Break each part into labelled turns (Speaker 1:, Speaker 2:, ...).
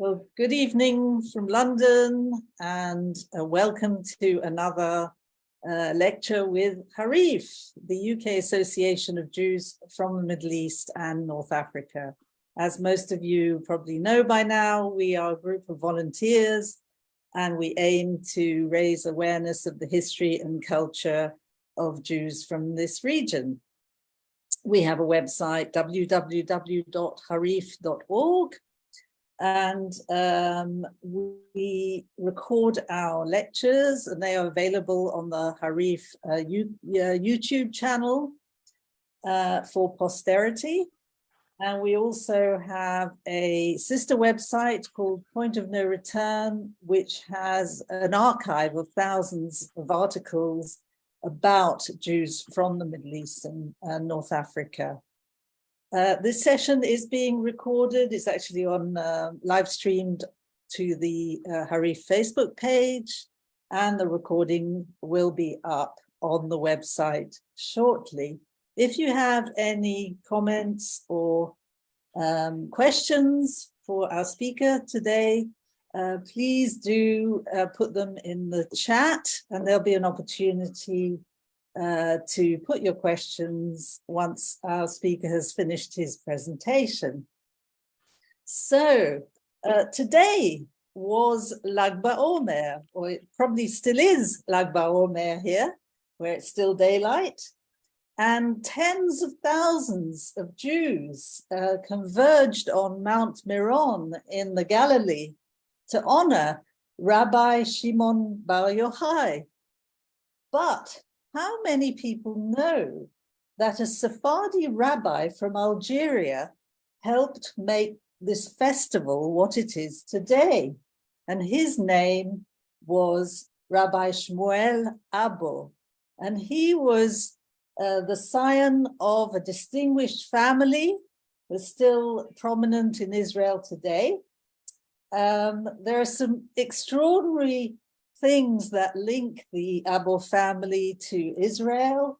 Speaker 1: Well, good evening from London and welcome to another lecture with Harif, the UK Association of Jews from the Middle East and North Africa. As most of you probably know by now, we are a group of volunteers and we aim to raise awareness of the history and culture of Jews from this region. We have a website, www.harif.org. And we record our lectures and they are available on the Harif YouTube channel for posterity. And we also have a sister website called Point of No Return, which has an archive of thousands of articles about Jews from the Middle East and North Africa. This session is being recorded. It's actually on live streamed to the Harif Facebook page, and the recording will be up on the website shortly. If you have any comments or questions for our speaker today, please do put them in the chat, and there'll be an opportunity to put your questions once our speaker has finished his presentation. So today was Lag Ba Omer, or it probably still is Lag Ba Omer here, where it's still daylight, and tens of thousands of Jews converged on Mount Meron in the Galilee to honor Rabbi Shimon Bar Yochai. But how many people know that a Sephardi rabbi from Algeria helped make this festival what it is today? And his name was Rabbi Shmuel Abbo. And he was the scion of a distinguished family, was still prominent in Israel today. There are some extraordinary things that link the Abbo family to Israel.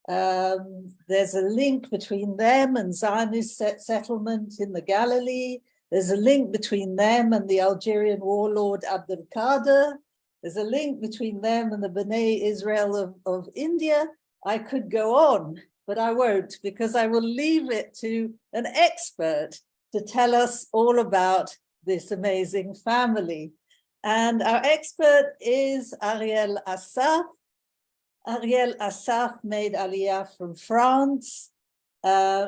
Speaker 1: There's a link between them and Zionist settlement in the Galilee. There's a link between them and the Algerian warlord Abdel Kader. There's a link between them and the B'nai Israel of India. I could go on, but I won't, because I will leave it to an expert to tell us all about this amazing family. And our expert is Ariel Assaf. Ariel Assaf made Aliyah from France.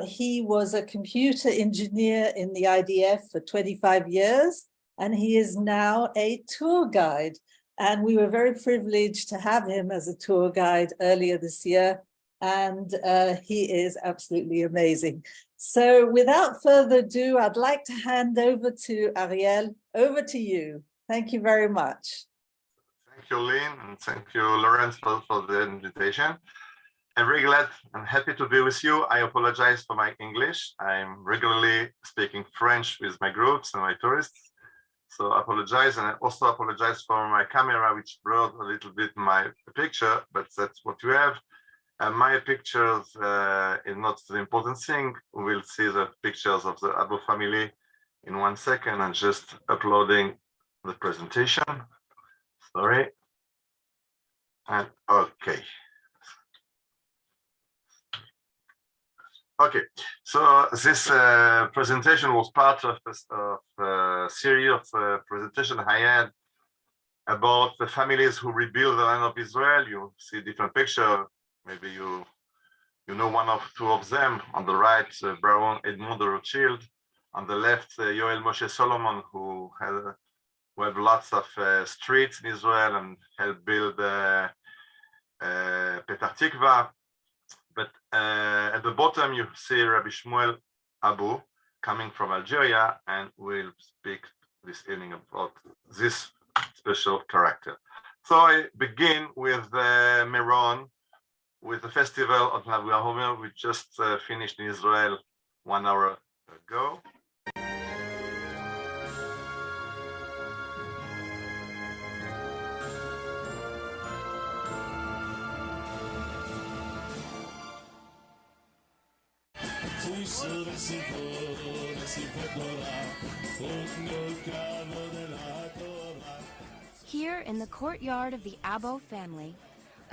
Speaker 1: He was a computer engineer in the IDF for 25 years, and he is now a tour guide. And we were very privileged to have him as a tour guide earlier this year, and he is absolutely amazing. So without further ado, I'd like to hand over to Ariel. Over to you. Thank you very much.
Speaker 2: Thank you, Lynn, and thank you, Lawrence, for the invitation. I'm very glad and happy to be with you. I apologize for my English. I'm regularly speaking French with my groups and my tourists, so I apologize. And I also apologize for my camera, which blurred a little bit my picture, but that's what you have. My pictures is not the important thing. We'll see the pictures of the Abbo family in 1 second. I'm just uploading the presentation. Sorry. And okay. Okay, so this presentation was part of a series of presentations I had about the families who rebuilt the land of Israel. You see different pictures. Maybe you know one or two of them. On the right, Baron Edmond de Rothschild. On the left, Yoel Moshe Solomon, who have lots of streets in Israel and helped build Petah Tikva. But at the bottom, you see Rabbi Shmuel Abbo coming from Algeria, and we'll speak this evening about this special character. So I begin with Meron, with the festival of Lag Ba Omer. We just finished in Israel 1 hour ago.
Speaker 3: Here in the courtyard of the Abbo family,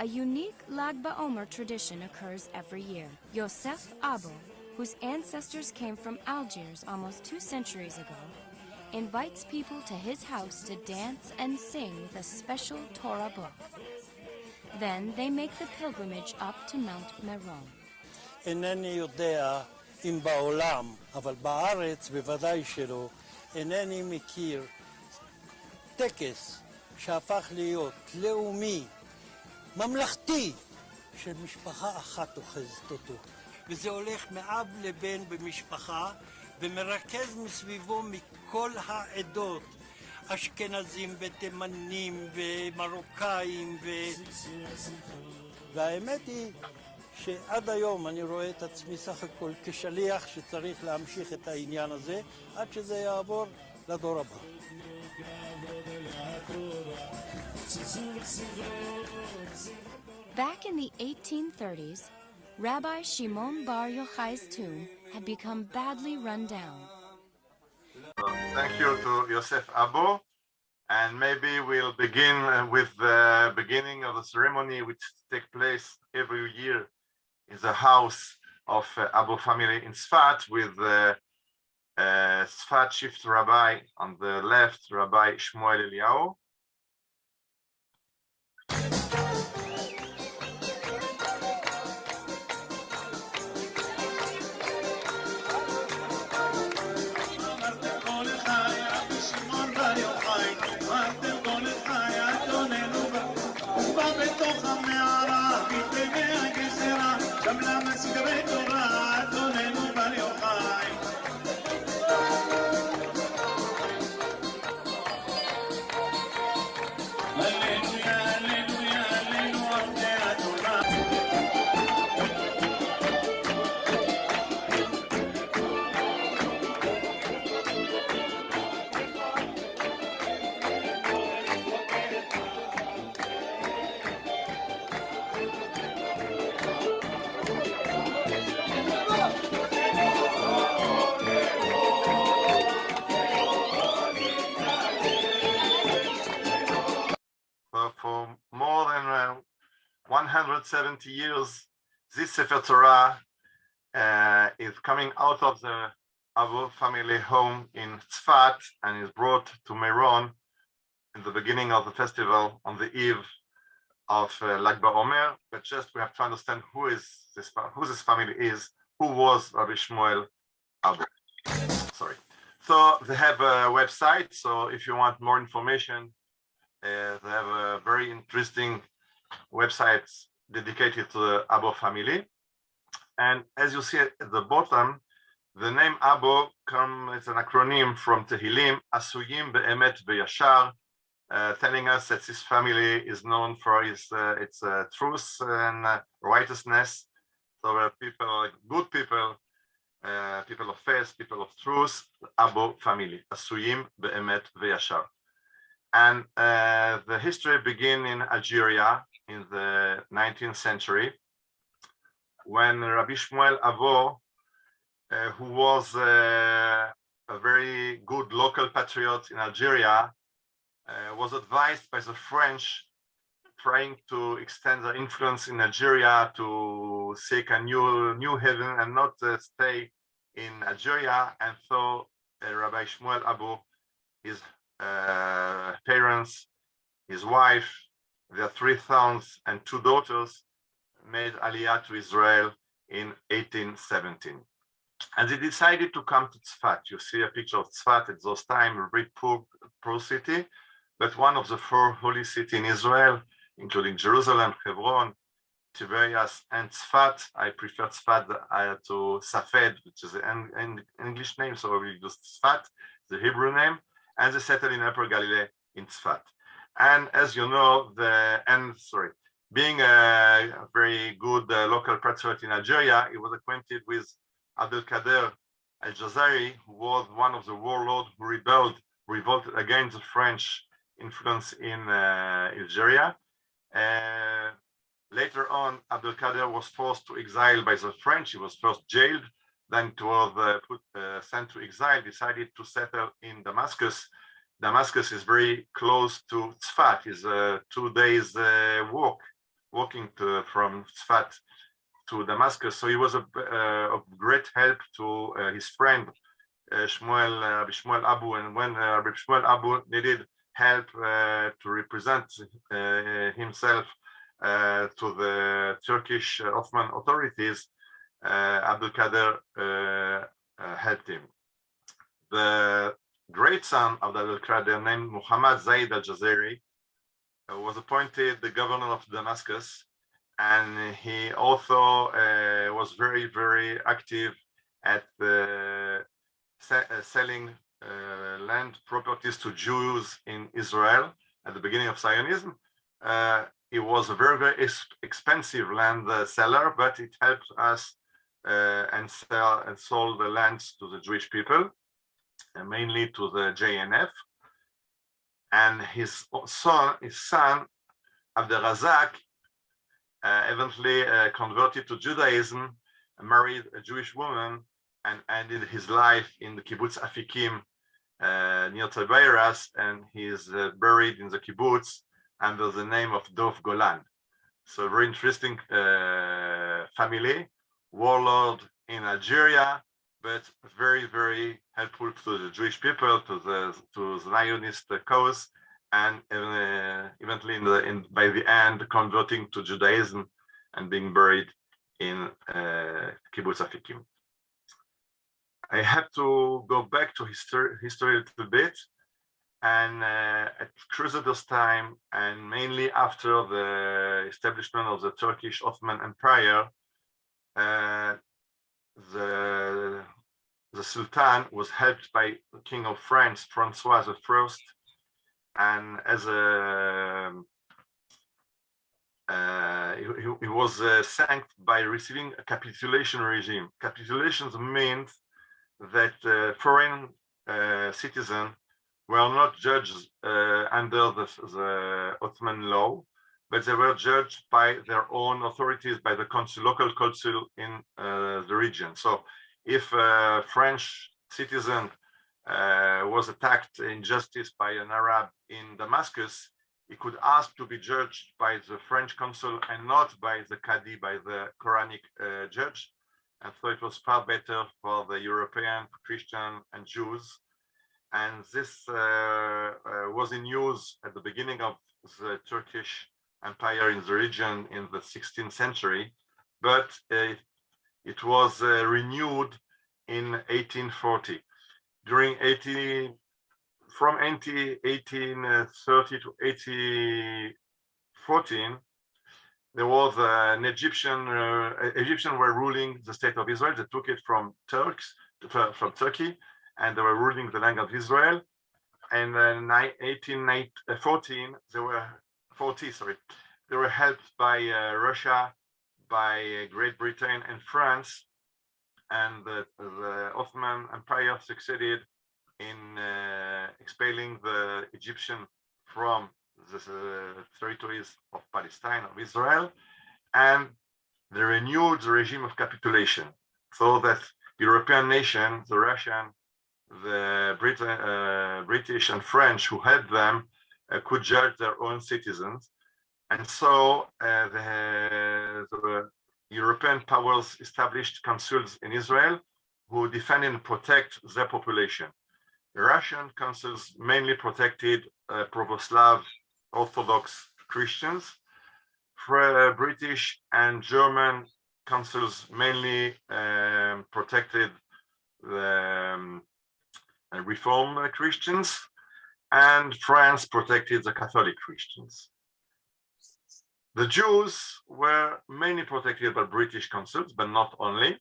Speaker 3: a unique Lag Ba Omer tradition occurs every year. Yosef Abbo, whose ancestors came from Algiers almost 2 centuries ago, invites people to his house to dance and sing with a special Torah book. Then they make the pilgrimage up to Mount Meron.
Speaker 4: אינני יודע אם בעולם, אבל בארץ בוודאי שלא, אינני מכיר טקס שהפך להיות לאומי, ממלכתי, של משפחה אחת אוחזת אותו. וזה הולך מאב לבן במשפחה, ומרכז מסביבו מכל העדות, אשכנזים ותימנים ומרוקאים והאמת היא שעד היום אני רואה את עצמי סך הכל כשליח שצריך להמשיך את העניין הזה עד שזה יעבור לדור הבא.
Speaker 3: Back in the 1830s, Rabbi Shimon Bar Yochai's tomb had become badly run down.
Speaker 2: Thank you to Yosef Abbo, and maybe we'll begin with the beginning of the ceremony which takes place every year in the house of Abbo family in Tzfat with the Tzfat chief rabbi on the left, Rabbi Shmuel Eliyahu. For more than 170 years, this Sefer Torah is coming out of the Abbo family home in Tzfat and is brought to Meron in the beginning of the festival on the eve of Lag Ba Omer. But just we have to understand who this family is, who was Rabbi Shmuel Abbo. Sorry. So they have a website. So if you want more information, they have a very interesting website dedicated to the Abbo family. And as you see at the bottom, the name Abbo it's an acronym from Tehillim, Asuyim Be'emet Ve'yashar, telling us that this family is known for its truth and righteousness. So people, good people, people of faith, people of truth, Abbo family, Asuyim Be'emet Ve'yashar. And the history began in Algeria in the 19th century when Rabbi Shmuel Abbo, who was a very good local patriot in Algeria, was advised by the French trying to extend their influence in Algeria to seek a new heaven and not stay in Algeria. And so Rabbi Shmuel Abbo, his parents, his wife, their 3 sons and 2 daughters made Aliyah to Israel in 1817. And they decided to come to Tzfat. You see a picture of Tzfat at those times, a very poor city, but one of the 4 holy cities in Israel, including Jerusalem, Hebron, Tiberias, and Tzfat. I prefer Tzfat to Safed, which is an English name, so we use Tzfat, the Hebrew name, and they settled in Upper Galilee in Tzfat. And as you know, being a very good local patriot in Algeria, he was acquainted with Abdelkader al-Jazari, who was one of the warlords who revolted against the French influence in Algeria. Later on, Abdelkader was forced to exile by the French. He was first jailed, then sent to exile, decided to settle in Damascus. Damascus is very close to Tzfat. It's 2 days walking from Tzfat to Damascus. So he was of great help to his friend Shmuel Abbo. And when Shmuel Abbo needed help to represent himself to the Turkish Ottoman authorities, Abdul Qadir helped him. The great son of Abdul Qadir, named Muhammad Zaid al-Jazari, was appointed the governor of Damascus, and he also was very, very active at selling land properties to Jews in Israel at the beginning of Zionism. It was a very, very expensive land seller, but it helped us and sold the lands to the Jewish people, mainly to the JNF. And his son Abdel Razak, eventually converted to Judaism, married a Jewish woman, and ended his life in the kibbutz Afikim near Tiberias, and he is buried in the kibbutz under the name of Dov Golan. So a very interesting family, warlord in Algeria, but very, very helpful to the Jewish people, to the Zionist cause, and eventually by the end converting to Judaism and being buried in kibbutz Afikim. I have to go back to history a little bit, and at Crusaders' time, and mainly after the establishment of the Turkish Ottoman Empire, the Sultan was helped by the King of France, Francois I, and as he was thanked by receiving a capitulation regime. Capitulations means that foreign citizens were not judged under the Ottoman law, but they were judged by their own authorities, by the local council in the region. So if a French citizen was attacked in justice by an Arab in Damascus, he could ask to be judged by the French consul and not by the Qadi, by the Quranic judge. And so it was far better for the European, Christian, and Jews. And this was in use at the beginning of the Turkish Empire in the region in the 16th century, but it was renewed in 1840. From 1830 to 1814, there was an Egyptian were ruling the state of Israel. They took it from Turkey, and they were ruling the land of Israel. And in 1814, they were helped by Russia, by Great Britain and France, and the Ottoman Empire succeeded in expelling the Egyptian from the territories of Palestine, of Israel, and they renewed the regime of capitulation, so that European nations, the Russian, the British and French who helped them could judge their own citizens. And so the European powers established consuls in Israel who defended and protect their population. The Russian consuls mainly protected Pravoslav Orthodox Christians. British and German consuls mainly protected the Reformed Christians, and France protected the Catholic Christians. The Jews were mainly protected by British consuls, but not only.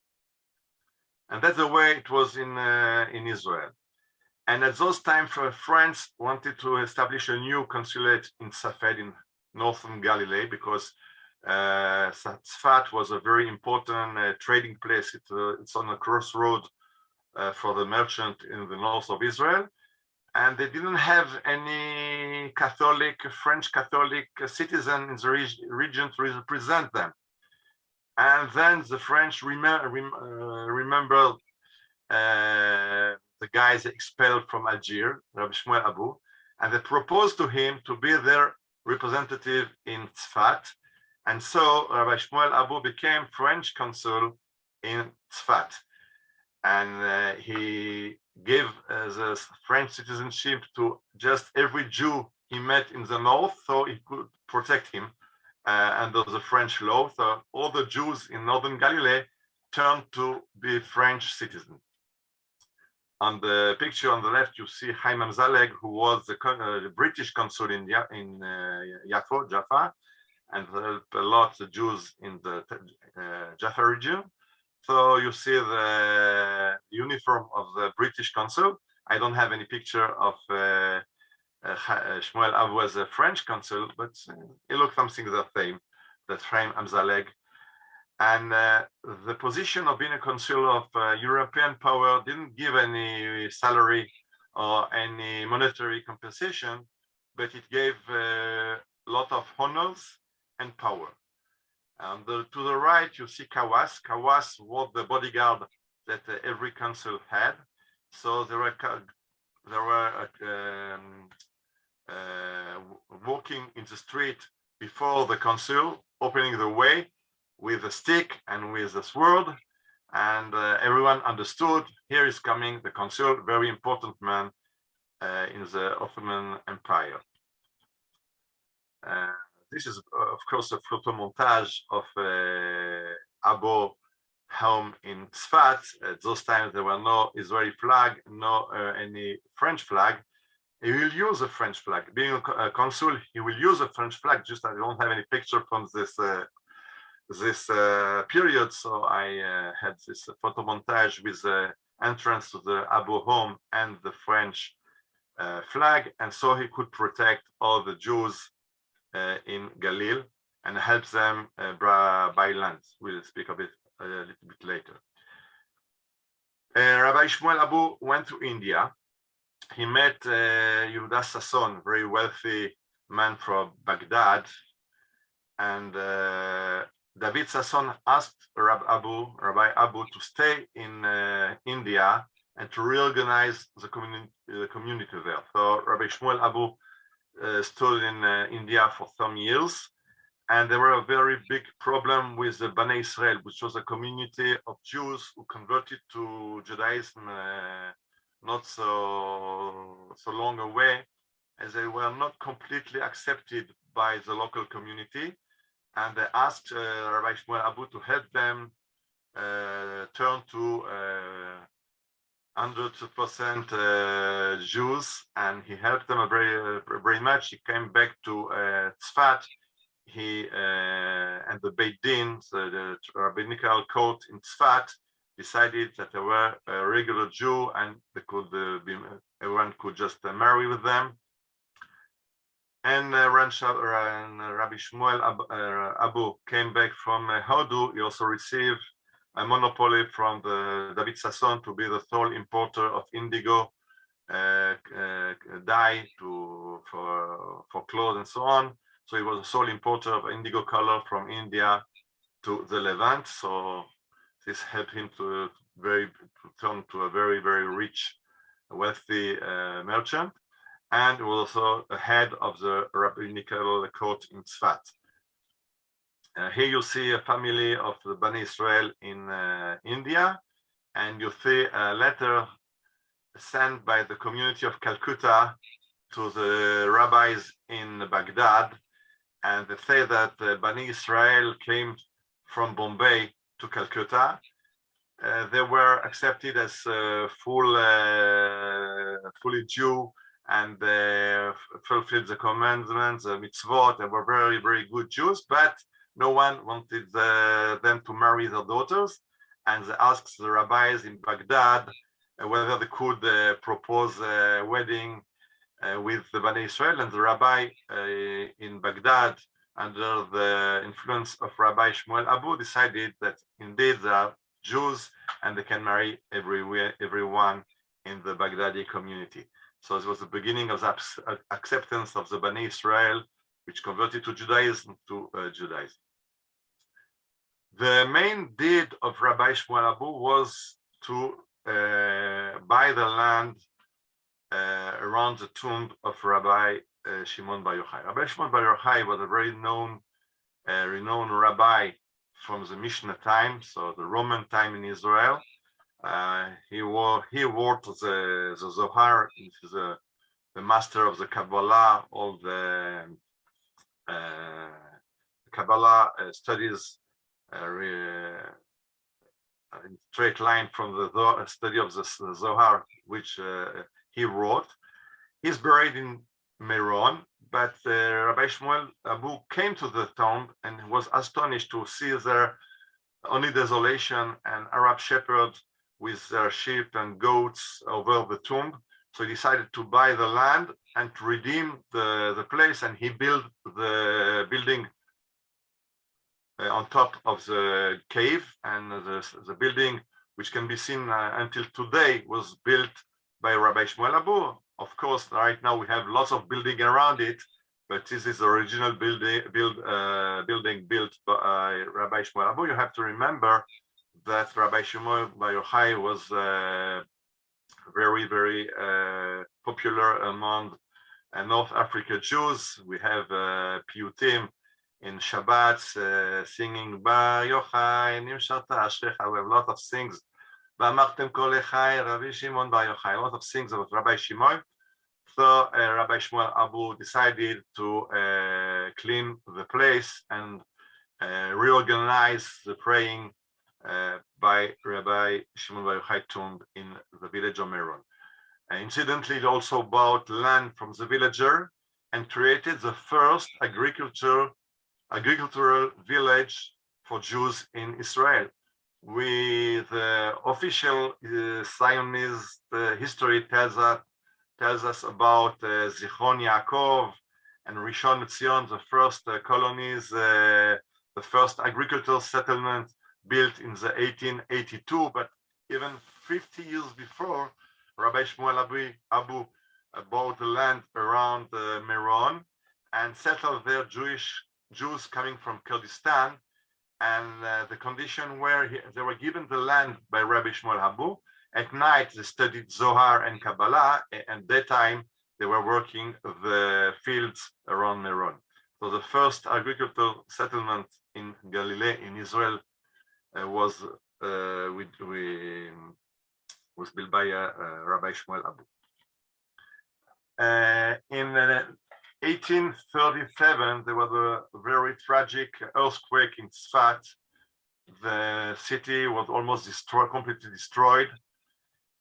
Speaker 2: And that's the way it was in Israel. And at those times, France wanted to establish a new consulate in Safed in northern Galilee, because Tzfat was a very important trading place. It's on a crossroad for the merchant in the north of Israel. And they didn't have any French Catholic citizen in the region to represent them. And then the French remembered the guys expelled from Algiers, Rabbi Shmuel Abbo, and they proposed to him to be their representative in Tzfat. And so Rabbi Shmuel Abbo became French consul in Tzfat. And he gave the French citizenship to just every Jew he met in the north, so he could protect him under the French law. So all the Jews in northern Galilee turned to be French citizens. On the picture on the left, you see Haim Amzaleg, who was the British consul in Jaffa, and helped a lot of Jews in the Jaffa region. So you see the uniform of the British consul. I don't have any picture of Shmuel Abbo as a French consul, but he looked something the same, that Haim Amzaleg. And the position of being a consul of European power didn't give any salary or any monetary compensation, but it gave a lot of honors and power. And to the right, you see Kawas. Kawas was the bodyguard that every consul had. So they were walking in the street before the consul, opening the way with a stick and with a sword, and everyone understood, here is coming the consul, very important man in the Ottoman Empire. This is, of course, a photo montage of Abbo home in Tzfat. At those times, there were no Israeli flag, no any French flag. He will use a French flag. Being a consul, he will use a French flag. Just I don't have any picture from this period, so I had this photo montage with the entrance to the Abbo home and the French flag, and so he could protect all the Jews in Galil and help them by land. We'll speak of it a little bit later. Rabbi Shmuel Abbo went to India. He met Yehuda Sasson, very wealthy man from Baghdad, and David Sasson asked Rabbi Abbo to stay in India and to reorganize the community there. So Rabbi Shmuel Abbo stood in India for some years, and there were a very big problem with the Bnei Israel, which was a community of Jews who converted to Judaism not so long away, as they were not completely accepted by the local community. And they asked Rabbi Shmuel Abbo to help them turn to 100% Jews, and he helped them very much. He came back to Tzfat. He and the Beit Din, the rabbinical court in Tzfat, decided that they were a regular Jew and they could everyone could just marry with them. And Rabbi Shmuel Abbo came back from Hodu. He also received a monopoly from the David Sasson to be the sole importer of indigo dye for clothes and so on. So he was a sole importer of indigo color from India to the Levant. So this helped him to turn to a very, very rich, wealthy merchant. And was also the head of the rabbinical court in Tzfat. Here you see a family of the Bnei Israel in India, and you see a letter sent by the community of Calcutta to the rabbis in Baghdad, and they say that Bnei Israel came from Bombay to Calcutta. They were accepted as fully Jew, and they fulfilled the commandments, the mitzvot. They were very, very good Jews, but no one wanted them to marry their daughters. And they asked the rabbis in Baghdad whether they could propose a wedding with the Bnei Israel. And the rabbi in Baghdad, under the influence of Rabbi Shmuel Abbo, decided that indeed they are Jews and they can marry everyone in the Baghdadi community. So it was the beginning of the acceptance of the Bnei Israel, which converted to Judaism, Judaism. The main deed of Rabbi Shmuel Abbo was to buy the land around the tomb of Rabbi Shimon Bar Yochai. Rabbi Shimon Bar Yochai was a very renowned rabbi from the Mishnah time, so the Roman time in Israel. He wrote the Zohar. He's the master of the Kabbalah, all the Kabbalah studies in straight line from the study of the Zohar, which he wrote. He's buried in Meron, but Rabbi Shmuel Abbo came to the tomb and was astonished to see there only desolation and Arab shepherds with their sheep and goats over the tomb. So he decided to buy the land and to redeem the place, and he built the building on top of the cave, and the building, which can be seen until today, was built by Rabbi Shmuel Abbo. Of course, right now we have lots of building around it, but this is the original building built by Rabbi Shmuel Abbo. You have to remember that Rabbi Shimon Bar Yochai was very, very popular among North Africa Jews. We have piyutim in Shabbat singing Bar Yochai Nimsharta Ashrecha. We have a lot of things. V'amartem kol echai Rabbi Shimon Bar Yochai. A lot of things about Rabbi Shimon. So Rabbi Shmuel Abbo decided to clean the place and reorganize the praying by Rabbi Shimon Bar Yochai tomb in the village of Meron. Incidentally, he also bought land from the villager and created the first agricultural village for Jews in Israel. With official Zionist history tells us about Zichron Yaakov and Rishon LeZion, the first colonies, the first agricultural settlement built in the 1882, but even 50 years before, Rabbi Shmuel Abbo bought the land around Meron and settled there Jews coming from Kurdistan, and the condition where they were given the land by Rabbi Shmuel Abbo. At night they studied Zohar and Kabbalah, and daytime they were working the fields around Meron. So the first agricultural settlement in Galilee, in Israel, was built by Rabbi Shmuel Abbo. In 1837, there was a very tragic earthquake in Tzfat. The city was almost completely destroyed,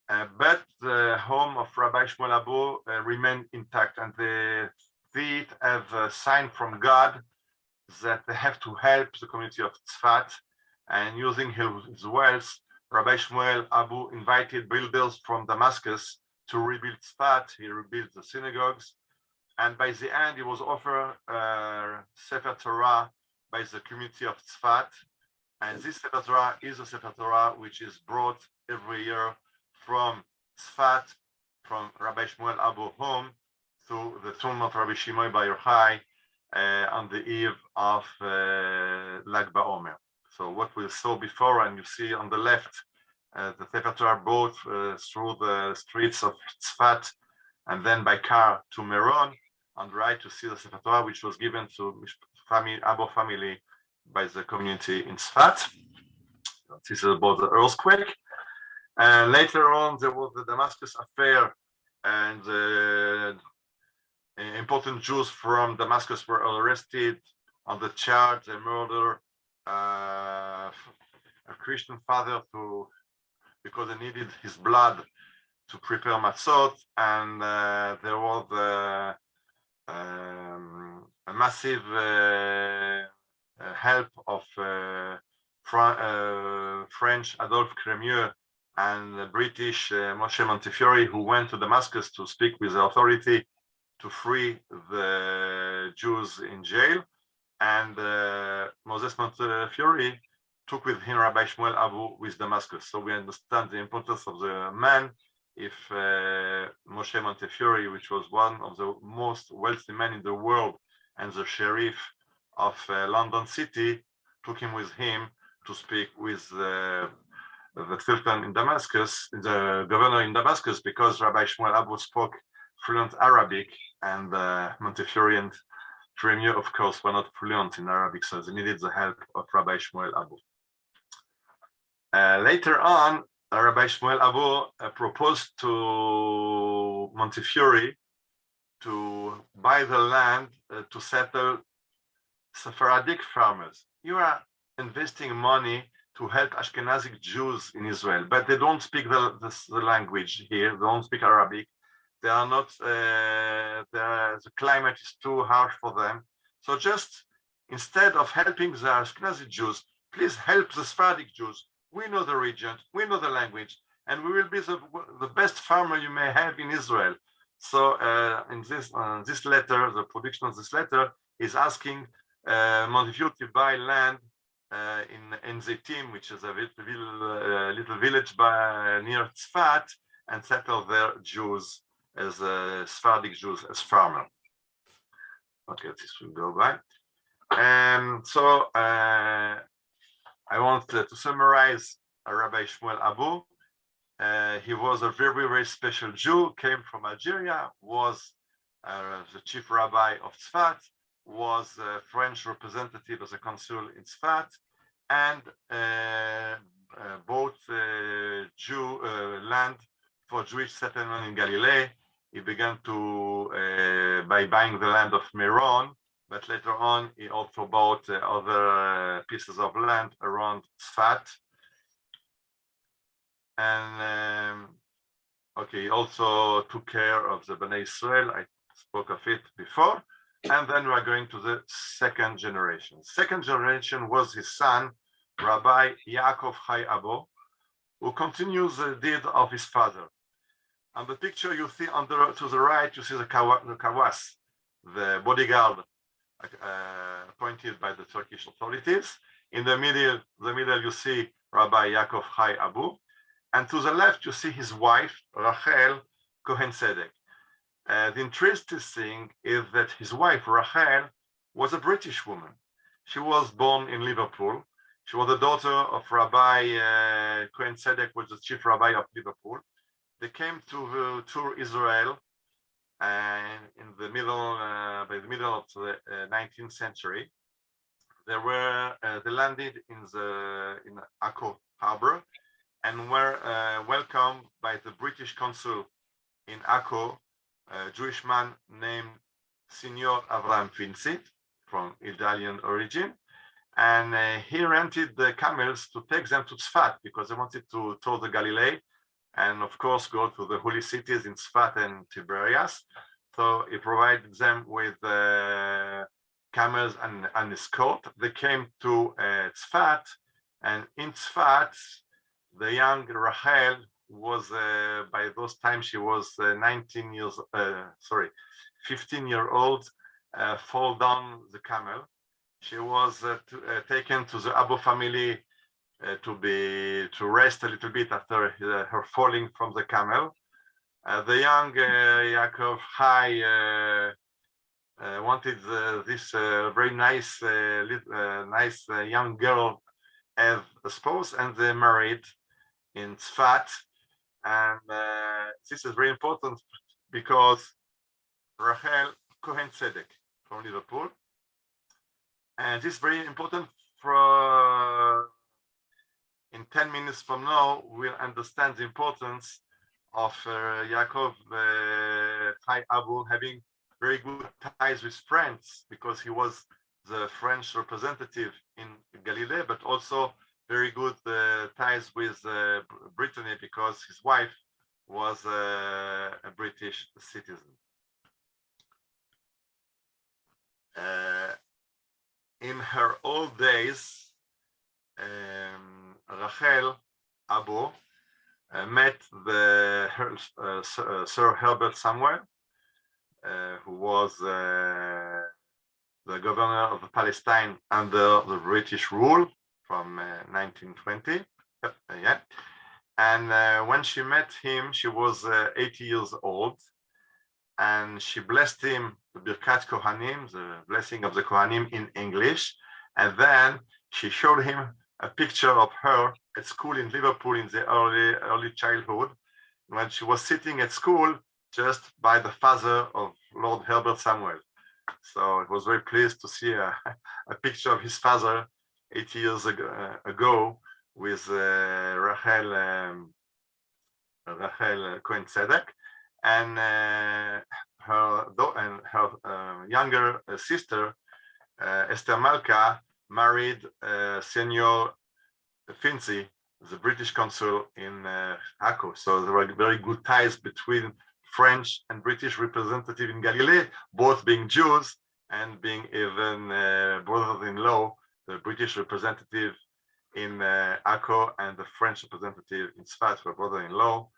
Speaker 2: but the home of Rabbi Shmuel Abbo remained intact, and they see it as a sign from God that they have to help the community of Tzfat. And using his wealth, Rabbi Shmuel Abbo invited builders from Damascus to rebuild Tzfat. He rebuilt the synagogues, and by the end, he was offered Sefer Torah by the community of Tzfat. And this Sefer Torah is a Sefer Torah which is brought every year from Tzfat, from Rabbi Shmuel Abbo home, to the tomb of Rabbi Shimon Bar Yochai on the eve of Lag Ba Omer. So what we saw before, and you see on the left, the Sefer Torah brought through the streets of Tzfat and then by car to Meron. On the right, you see the Sefer Torah, which was given to Abbo family by the community in Tzfat. This is about the earthquake. And later on, there was the Damascus affair, and important Jews from Damascus were arrested on the charge they murdered a Christian father because they needed his blood to prepare matzot, and there was a massive help of French Adolphe Crémieux and British Moshe Montefiore, who went to Damascus to speak with the authority to free the Jews in jail. And Moses Montefiore took with him Rabbi Shmuel Abbo with Damascus. So we understand the importance of the man. If Moshe Montefiore, which was one of the most wealthy men in the world and the sheriff of London City, took him with him to speak with the Sultan in Damascus, the governor in Damascus, because Rabbi Shmuel Abbo spoke fluent Arabic, and the Montefiorean premier, of course, were not fluent in Arabic, so they needed the help of Rabbi Shmuel Abbo. Later on, Rabbi Shmuel Abbo proposed to Montefiore to buy the land to settle Sephardic farmers. You are investing money to help Ashkenazic Jews in Israel, but they don't speak the language here. They don't speak Arabic. They are not. The climate is too harsh for them. So just instead of helping the Ashkenazi Jews, please help the Sephardic Jews. We know the region, we know the language, and we will be the best farmer you may have in Israel. So in this letter, the production of this letter is asking Montefiore to buy land in Zetim, which is a little village near Tzfat, and settle their Jews as Sephardic Jews as farmer. Okay, this will go by. So I want to summarize Rabbi Shmuel Abbo. He was a very, very special Jew, came from Algeria, was the chief rabbi of Tzfat, was a French representative as a consul in Tzfat, and bought land for Jewish settlement in Galilee. He began by buying the land of Meron, but later on he also bought other pieces of land around Tzfat. And he also took care of the Bnei Israel. I spoke of it before. And then we are going to the second generation. Second generation was his son, Rabbi Yaakov Chai Abbo, who continues the deed of his father. On the picture you see to the right, you see the kawas, the bodyguard appointed by the Turkish authorities. In the middle you see Rabbi Yaakov Chai Abbo. And to the left, you see his wife, Rachel Cohen Tzedek. The interesting thing is that his wife, Rachel, was a British woman. She was born in Liverpool. She was the daughter of Rabbi Cohen Tzedek, was the chief rabbi of Liverpool. They came to tour Israel by the middle of the 19th century. They landed in Akko harbor, and were welcomed by the British consul in Akko, a Jewish man named Signor Avram Finzi, from Italian origin. And he rented the camels to take them to Tzfat because they wanted to tour the Galilee and, of course, go to the holy cities in Tzfat and Tiberias. So he provided them with camels and escort. They came to Tzfat, and in Tzfat, the young Rachel was, by those times, she was 15-year-old, fall down the camel. She was taken to the Abbo family to rest a little bit after her falling from the camel. The young Yaakov Chai wanted this very nice, young girl as a spouse, and they married in Tzfat. And this is very important because Rachel Cohen Tzedek from Liverpool. And this is very important in 10 minutes from now, we'll understand the importance of Yaakov Chai Abbo having very good ties with France, because he was the French representative in Galilee, but also very good ties with Brittany, because his wife was a British citizen. In her old days, Rachel Abbo met Sir Herbert Samuel, who was the governor of Palestine under the British rule from 1920. And when she met him, she was 80 years old, and she blessed him, the Birkat Kohanim, the blessing of the Kohanim in English, and then she showed him a picture of her at school in Liverpool in the early childhood, when she was sitting at school just by the father of Lord Herbert Samuel. So I was very pleased to see a picture of his father 80 years ago with Rachel Cohen-Tzedek, and her younger sister, Esther Malka, married Senior Finzi, the British consul in Akko. So there were very good ties between French and British representative in Galilee, both being Jews and being even brothers-in-law, the British representative in Akko and the French representative in Sfat were brother-in-law,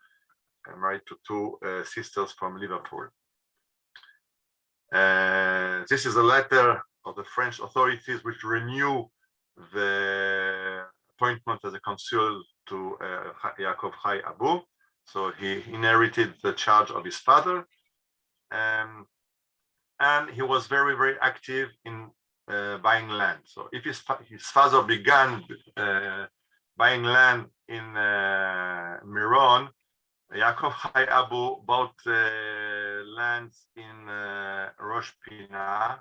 Speaker 2: married to two sisters from Liverpool. This is a letter of the French authorities which renew the appointment as a consul to Yaakov Chai Abbo. So he inherited the charge of his father, and he was very, very active in buying land. So if his father began buying land in Meron, Yaakov Chai Abbo bought lands in Rosh Pinah,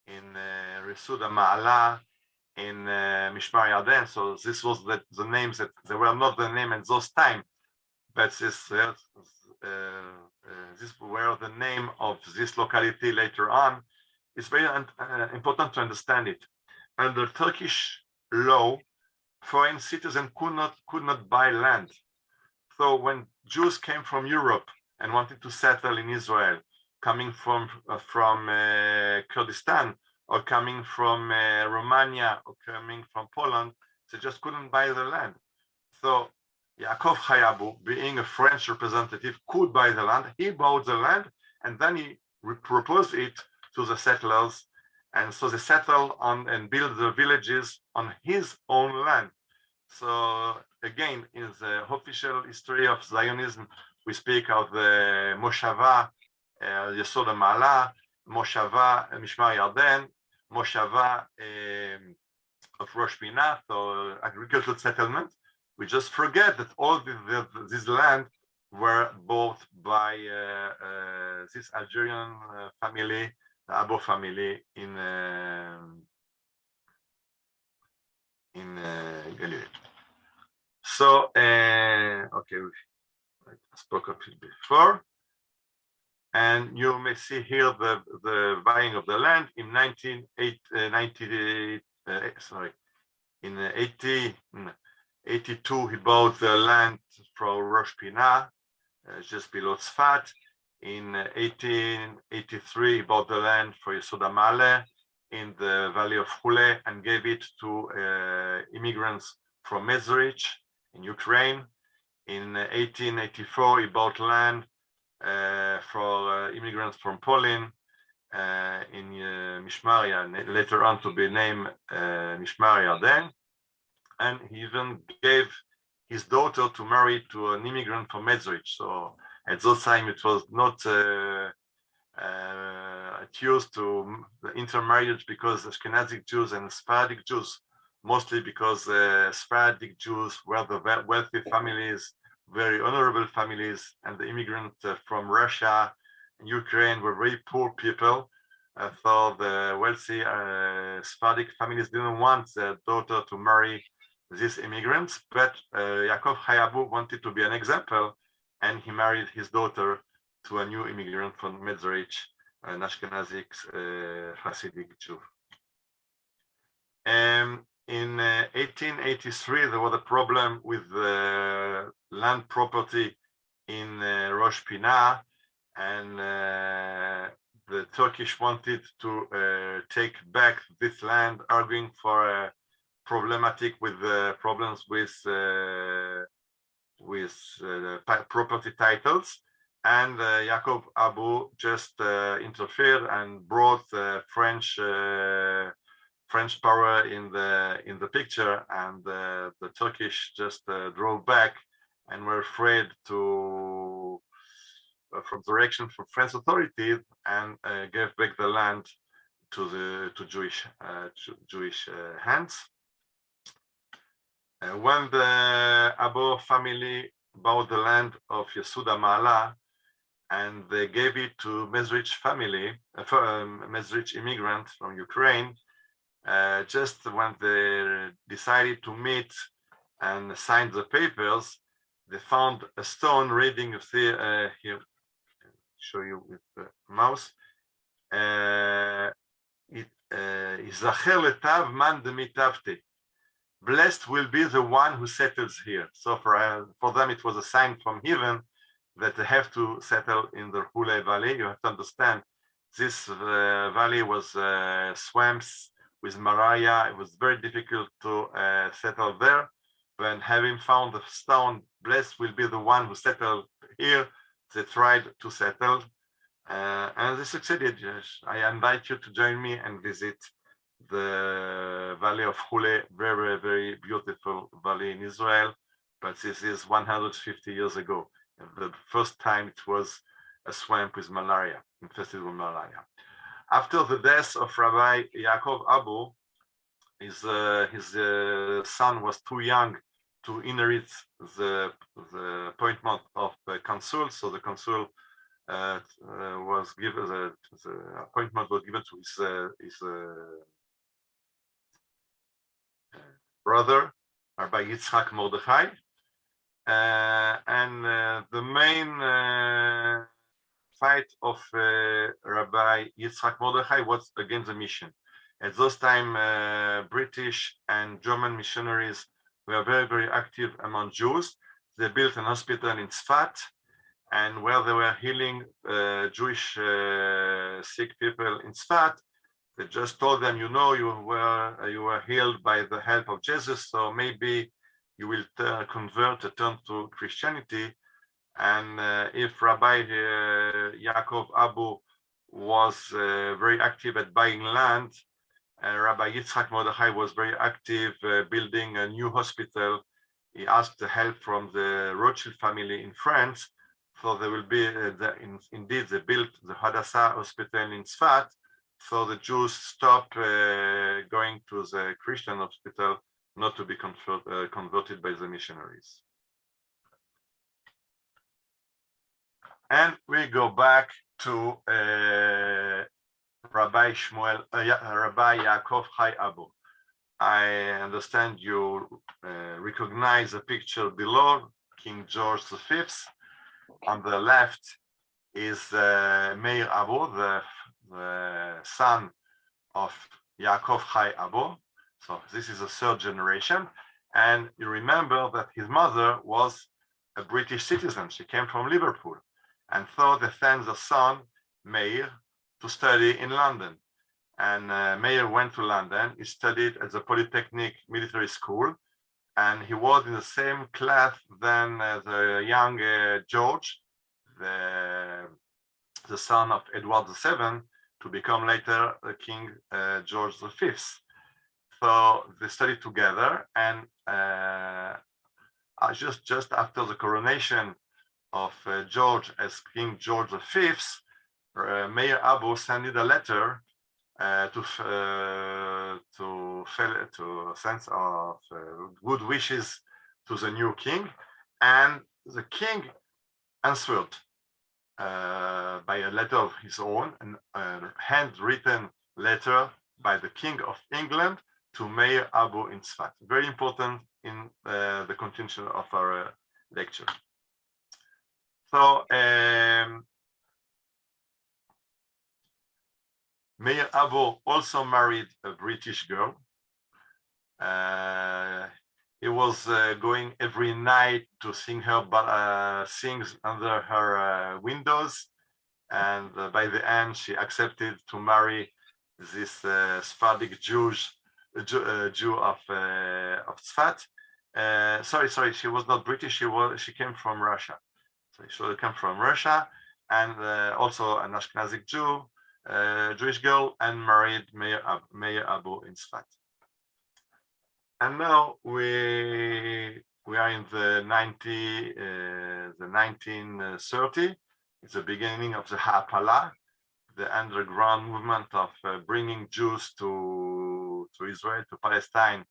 Speaker 2: in Resuda Ma'ala, in Mishmar Yarden. So this was the names that they were not the name at those time, but this were the name of this locality later on. It's very important to understand it. Under Turkish law, foreign citizens could not buy land. So when Jews came from Europe and wanted to settle in Israel, coming from Kurdistan, or coming from Romania, or coming from Poland, they just couldn't buy the land. So Yaakov Chai Abbo, being a French representative, could buy the land. He bought the land, and then he proposed it to the settlers, and so they settled on and built the villages on his own land. So again, in the official history of Zionism, we speak of the Moshava, Yesod HaMa'ala, Moshava, Mishmar Yarden, Moshava of Rosh Pinah, so agricultural settlement. We just forget that all this land were bought by this Algerian family, the Abbo family in Galilee. So, okay, I spoke of it before. And you may see here the buying of the land in 1882. He bought the land from Rosh Pinah, just below Tzfat. In 1883, he bought the land for Yesod HaMa'ala in the valley of Hule and gave it to immigrants from Mezrich in Ukraine. In 1884, he bought land for immigrants from Poland in Mishmar Yarden, later on to be named Mishmar Yarden. And he even gave his daughter to marry to an immigrant from Mezrich. So at that time, it was not used to the intermarriage because Ashkenazic Jews and Sephardic Jews, mostly because Sephardic Jews were the wealthy families, very honorable families, and the immigrants from Russia and Ukraine were very poor people. So the wealthy Sephardic families didn't want their daughter to marry these immigrants, but Yaakov Chai Abbo wanted to be an example, and he married his daughter to a new immigrant from Mezrich, an Ashkenazic Hasidic Jew. In 1883, there was a problem with the land property in Rosh Pinah, and the Turkish wanted to take back this land, arguing for problematic with problems with property titles. And Yaakov Abbo just interfered and brought French power in the picture, and the Turkish just drove back and were afraid to from direction from French authorities, and gave back the land to Jewish hands. When the Abbo family bought the land of Yesuda Ma'ala and they gave it to Mezrich family, Mezrich immigrant from Ukraine, just when they decided to meet and sign the papers, they found a stone reading, you see here, show you with the mouse, Yizacher letav man demitavte. Blessed will be the one who settles here. So for them, it was a sign from heaven that they have to settle in the Hule Valley. You have to understand, this valley was swamps with malaria. It was very difficult to settle there. When having found the stone, blessed will be the one who settled here, they tried to settle. And they succeeded. I invite you to join me and visit the Valley of Hule, very, very beautiful valley in Israel. But this is 150 years ago. The first time it was a swamp with malaria, infested with malaria. After the death of Rabbi Yaakov Abbo, his son was too young to inherit the appointment of the consul. So the consul was given, the appointment was given to his brother, Rabbi Yitzhak Mordechai. And the main fight of Rabbi Yitzhak Mordechai was against the mission. At those time, British and German missionaries were very, very active among Jews. They built an hospital in Tzfat, and where they were healing Jewish sick people in Tzfat, they just told them, you know, you were healed by the help of Jesus, so maybe you will turn to Christianity. And if Rabbi Yaakov Abbo was very active at buying land, Rabbi Yitzhak Mordechai was very active building a new hospital. He asked the help from the Rothschild family in France. So there will be, indeed, they built the Hadassah hospital in Tzfat. So the Jews stopped going to the Christian hospital, not to be converted by the missionaries. And we go back to Rabbi Yaakov Chai Abbo. I understand you recognize the picture below, King George V. On the left is Meir Abbo, the son of Yaakov Chai Abbo. So this is a third generation. And you remember that his mother was a British citizen. She came from Liverpool. And so they sent the son, Meir, to study in London. And Meir went to London. He studied at the Polytechnic Military School. And he was in the same class than the young George, the son of Edward VII, to become later King George V. So they studied together. And just after the coronation of George as King George V, Meir Abbo sent a letter to sense of good wishes to the new king, and the king answered by a letter of his own, a handwritten letter by the King of England to Meir Abbo in Tzfat. Very important in the continuation of our lecture. So Meir Abbo also married a British girl. He was going every night to sing her sings under her windows, and by the end she accepted to marry this Sephardic Jew of Tzfat. Sorry, she was not British. She came from Russia. So she came from Russia, and also an Ashkenazic Jew. Jewish girl, and married Meir Abbo in Tzfat. And now we are in the 1930. It's the beginning of the Ha'apala, the underground movement of bringing Jews to Israel, to Palestine,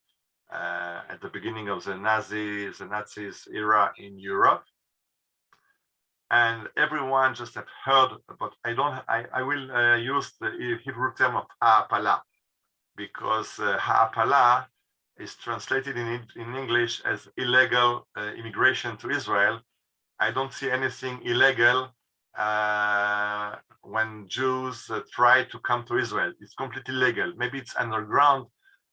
Speaker 2: at the beginning of the Nazis era in Europe. And everyone just have heard about, I will use the Hebrew term of ha'apala, because ha'apala is translated in English as illegal immigration to Israel. I don't see anything illegal when Jews try to come to Israel. It's completely legal. Maybe it's underground,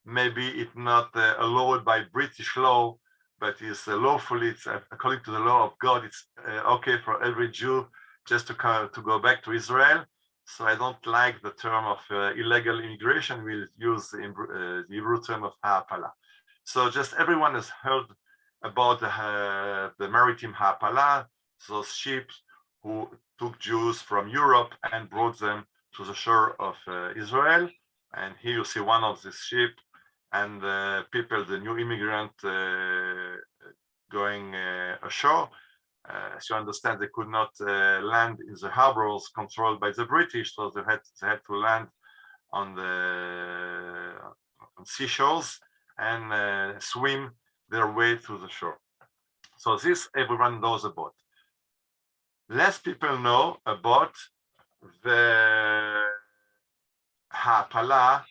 Speaker 2: maybe it's not allowed by British law, but it's lawfully, it's according to the law of God, it's okay for every Jew just to go back to Israel. So I don't like the term of illegal immigration. We'll use the Hebrew term of ha'apala. So just everyone has heard about the maritime ha'apala, those ships who took Jews from Europe and brought them to the shore of Israel. And here you see one of these ships, and people, the new immigrant going ashore. As you understand, they could not land in the harbors controlled by the British, so they had to land on seashores and swim their way to the shore. So this everyone knows about. Less people know about the ha'apala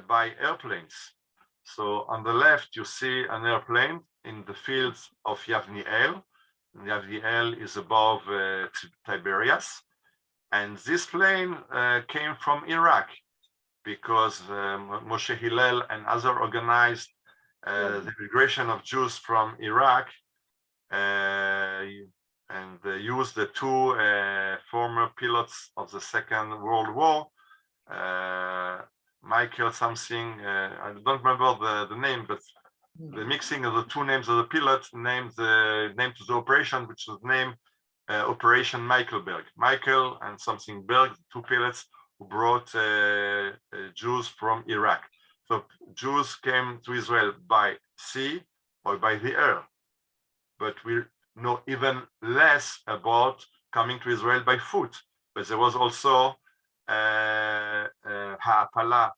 Speaker 2: by airplanes. So on the left, you see an airplane in the fields of Yavniel. Yavniel is above Tiberias. And this plane came from Iraq because Moshe Hillel and others organized the migration of Jews from Iraq and used the two former pilots of the Second World War, Michael something, I don't remember the name, but the mixing of the two names of the pilots named the name to the operation, which was named Operation Michaelberg. Michael and something Berg, two pilots who brought Jews from Iraq. So Jews came to Israel by sea or by the air, but we know even less about coming to Israel by foot. But there was also ha'apala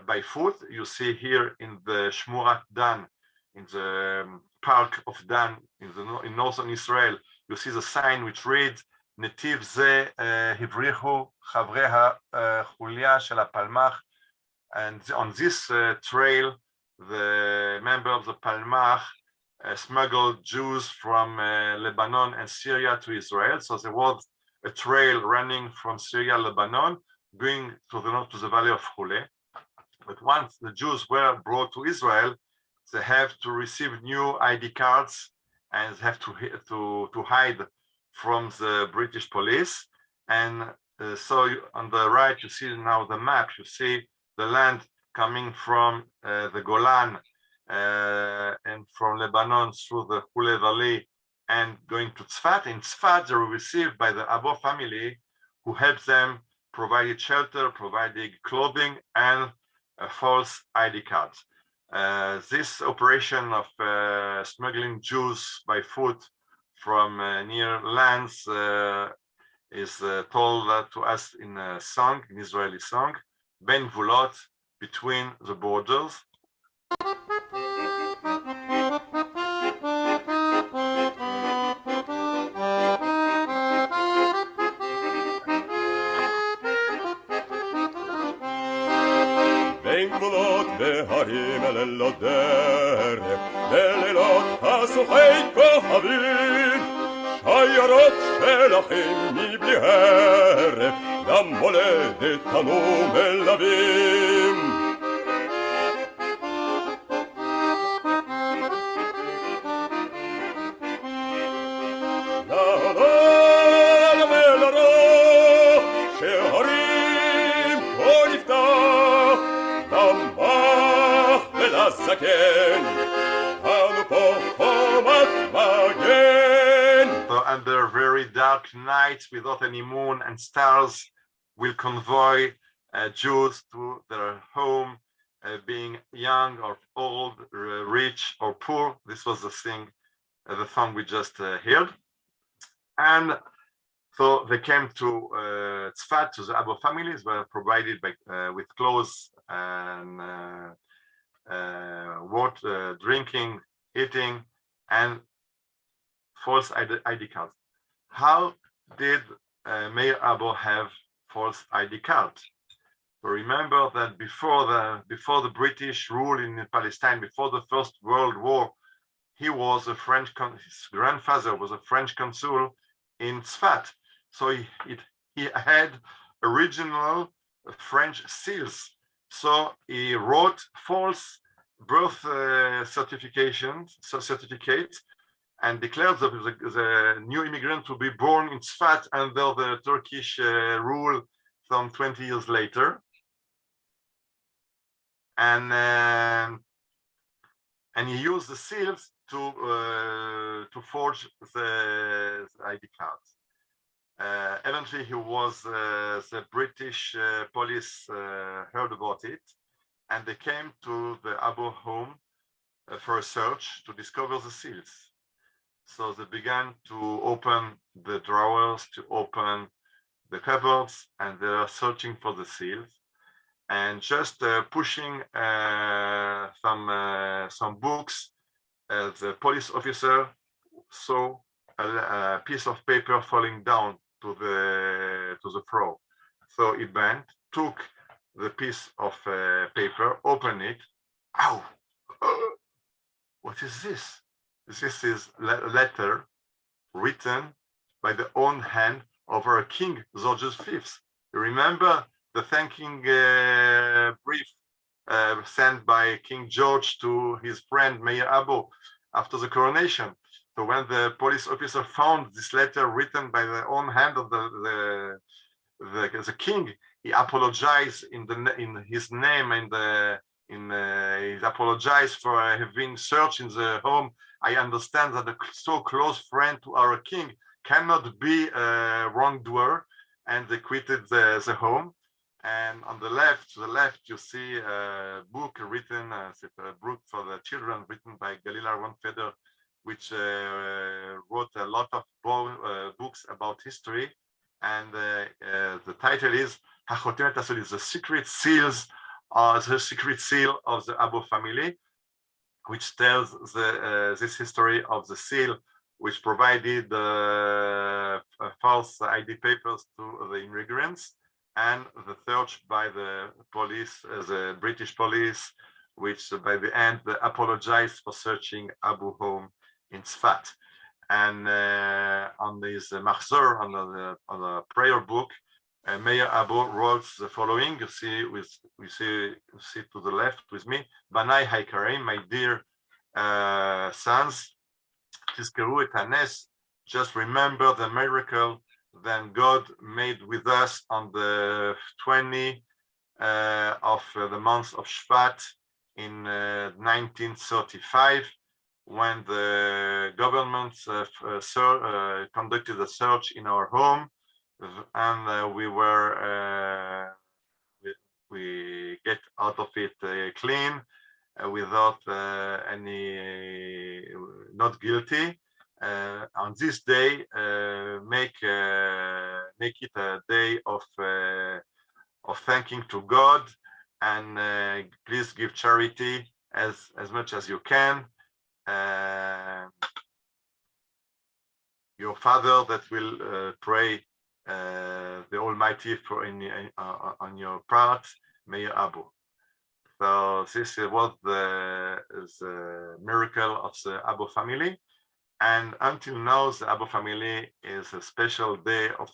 Speaker 2: by foot. You see here in the Shmurat Dan, in the park of Dan in northern Israel, you see the sign which reads Netiv ze hivrichu chavre ha'chulya shel ha'palmach. And on this trail, the member of the Palmach smuggled Jews from Lebanon and Syria to Israel. So there was a trail running from Syria, Lebanon, going to the north to the valley of Chule. But once the Jews were brought to Israel, they have to receive new ID cards and have to hide from the British police. And so on the right, you see now the map, you see the land coming from the Golan and from Lebanon through the Chule Valley and going to Tzfat. In Tzfat, they were received by the Abbo family, who helped them, provided shelter, provided clothing, and false ID cards. This operation of smuggling Jews by foot from near lands is told to us in a song, an Israeli song, Ben Gvulot, between the borders.
Speaker 5: בין גבולות והרים לילות דרך, בלילות חשוכי כוכבים, שיירות של אחים מבלי הרף, גם מולדתנו מלווים. לעולם אל הרוח, שהרים כה נפתח, למח ולזקן, אנו פה חומת מגן.
Speaker 2: So under very dark nights without any moon and stars, will convoy Jews to their home, being young or old, rich or poor. This was the song we just heard. And so they came to Tzfat, to the Abbo families, were provided with clothes and drinking, eating, and false ID cards. How did Meir Abbo have false ID cards? Remember that before the British rule in Palestine, before the First World War, he was his grandfather was a French consul in Tzfat. So he had original French seals. So he wrote false birth certificates and declared the new immigrant to be born in Tzfat under the Turkish rule some 20 years later. And he used the seals to forge the ID cards. Eventually, the British police heard about it, and they came to the Abbo home for a search to discover the seals. So they began to open the drawers, to open the cupboards, and they are searching for the seals. And just pushing some books, the police officer saw a piece of paper falling down to the floor. So he bent, took the piece of paper, opened it. Ow! What is this? This is a letter written by the own hand of our King George V. You remember the thanking brief sent by King George to his friend Meir Abbo after the coronation. So when the police officer found this letter written by the own hand of the king, he apologized in his name and he apologized for having searched in the home. I understand that a so close friend to our king cannot be a wrongdoer, and they quitted the home. And on the left, you see a book written, a book for the children written by Galila Ronfeder, which wrote a lot of books about history. And the title is Hachotemet Asodit, the secret seals, the secret seal of the Abbo family, which tells this history of the seal, which provided false ID papers to the immigrants, and the search by the police, the British police, which by the end apologized for searching Abbo home in Tzfat. And on this Machzor, on the prayer book, Meir Abbo wrote the following. You see, we see to the left with me, Banai Haikarim, my dear sons, Tizkeru et hanes, just remember the miracle that God made with us on the 20 of the month of Shvat in 1935, when the government conducted a search in our home, and we get out of it clean, without any, not guilty. On this day, make it a day of thanking to God, and please give charity as much as you can. Your father that will pray the Almighty for on your part, Meir Abbo. So this was the miracle of the Abbo family, and until now, the Abbo family is a special day of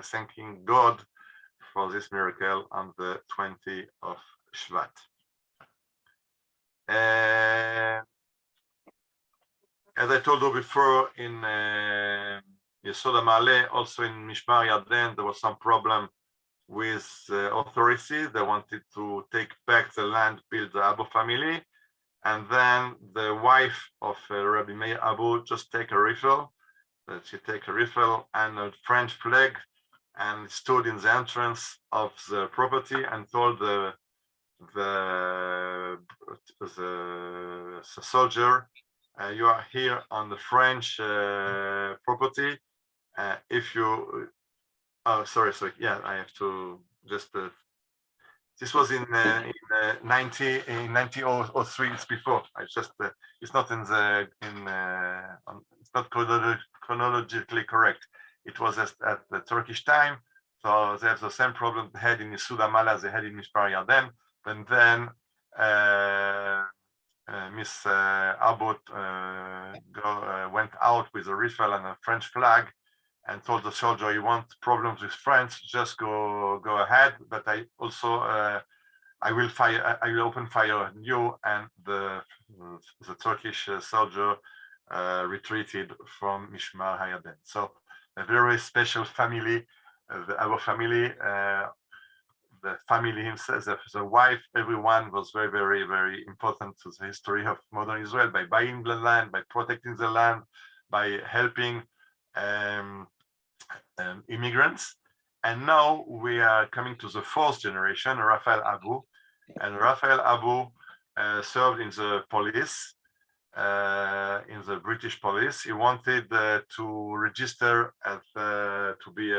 Speaker 2: thanking God for this miracle on the 20th of Shvat. As I told you before, in Yesod HaMa'aleh, also in Mishmar Yarden, there was some problem with authorities. They wanted to take back the land built the Abbo family, and then the wife of Rabbi Meir Abbo just take a rifle. She take a rifle and a French flag, and stood in the entrance of the property and told the soldier, you are here on the French property. If you, oh, sorry, yeah, I have to just This was in 1903. It's before. I just it's not in the it's not chronologically correct. It was at the Turkish time, so they have the same problem they had in Isuda Mala, they had in Mishpar Yarden. And then Miss Abbott went out with a rifle and a French flag and told the soldier, "You want problems with France? Just go ahead. But I also I will open fire on you." And the Turkish soldier retreated from Mishmar Hayarden. So a very special family, our family. The family himself, the wife, everyone was very, very, very important to the history of modern Israel by buying the land, by protecting the land, by helping immigrants. And now we are coming to the fourth generation, Ariel Abbo. And Ariel Abbo served in the police, in the British police. He wanted to register as to be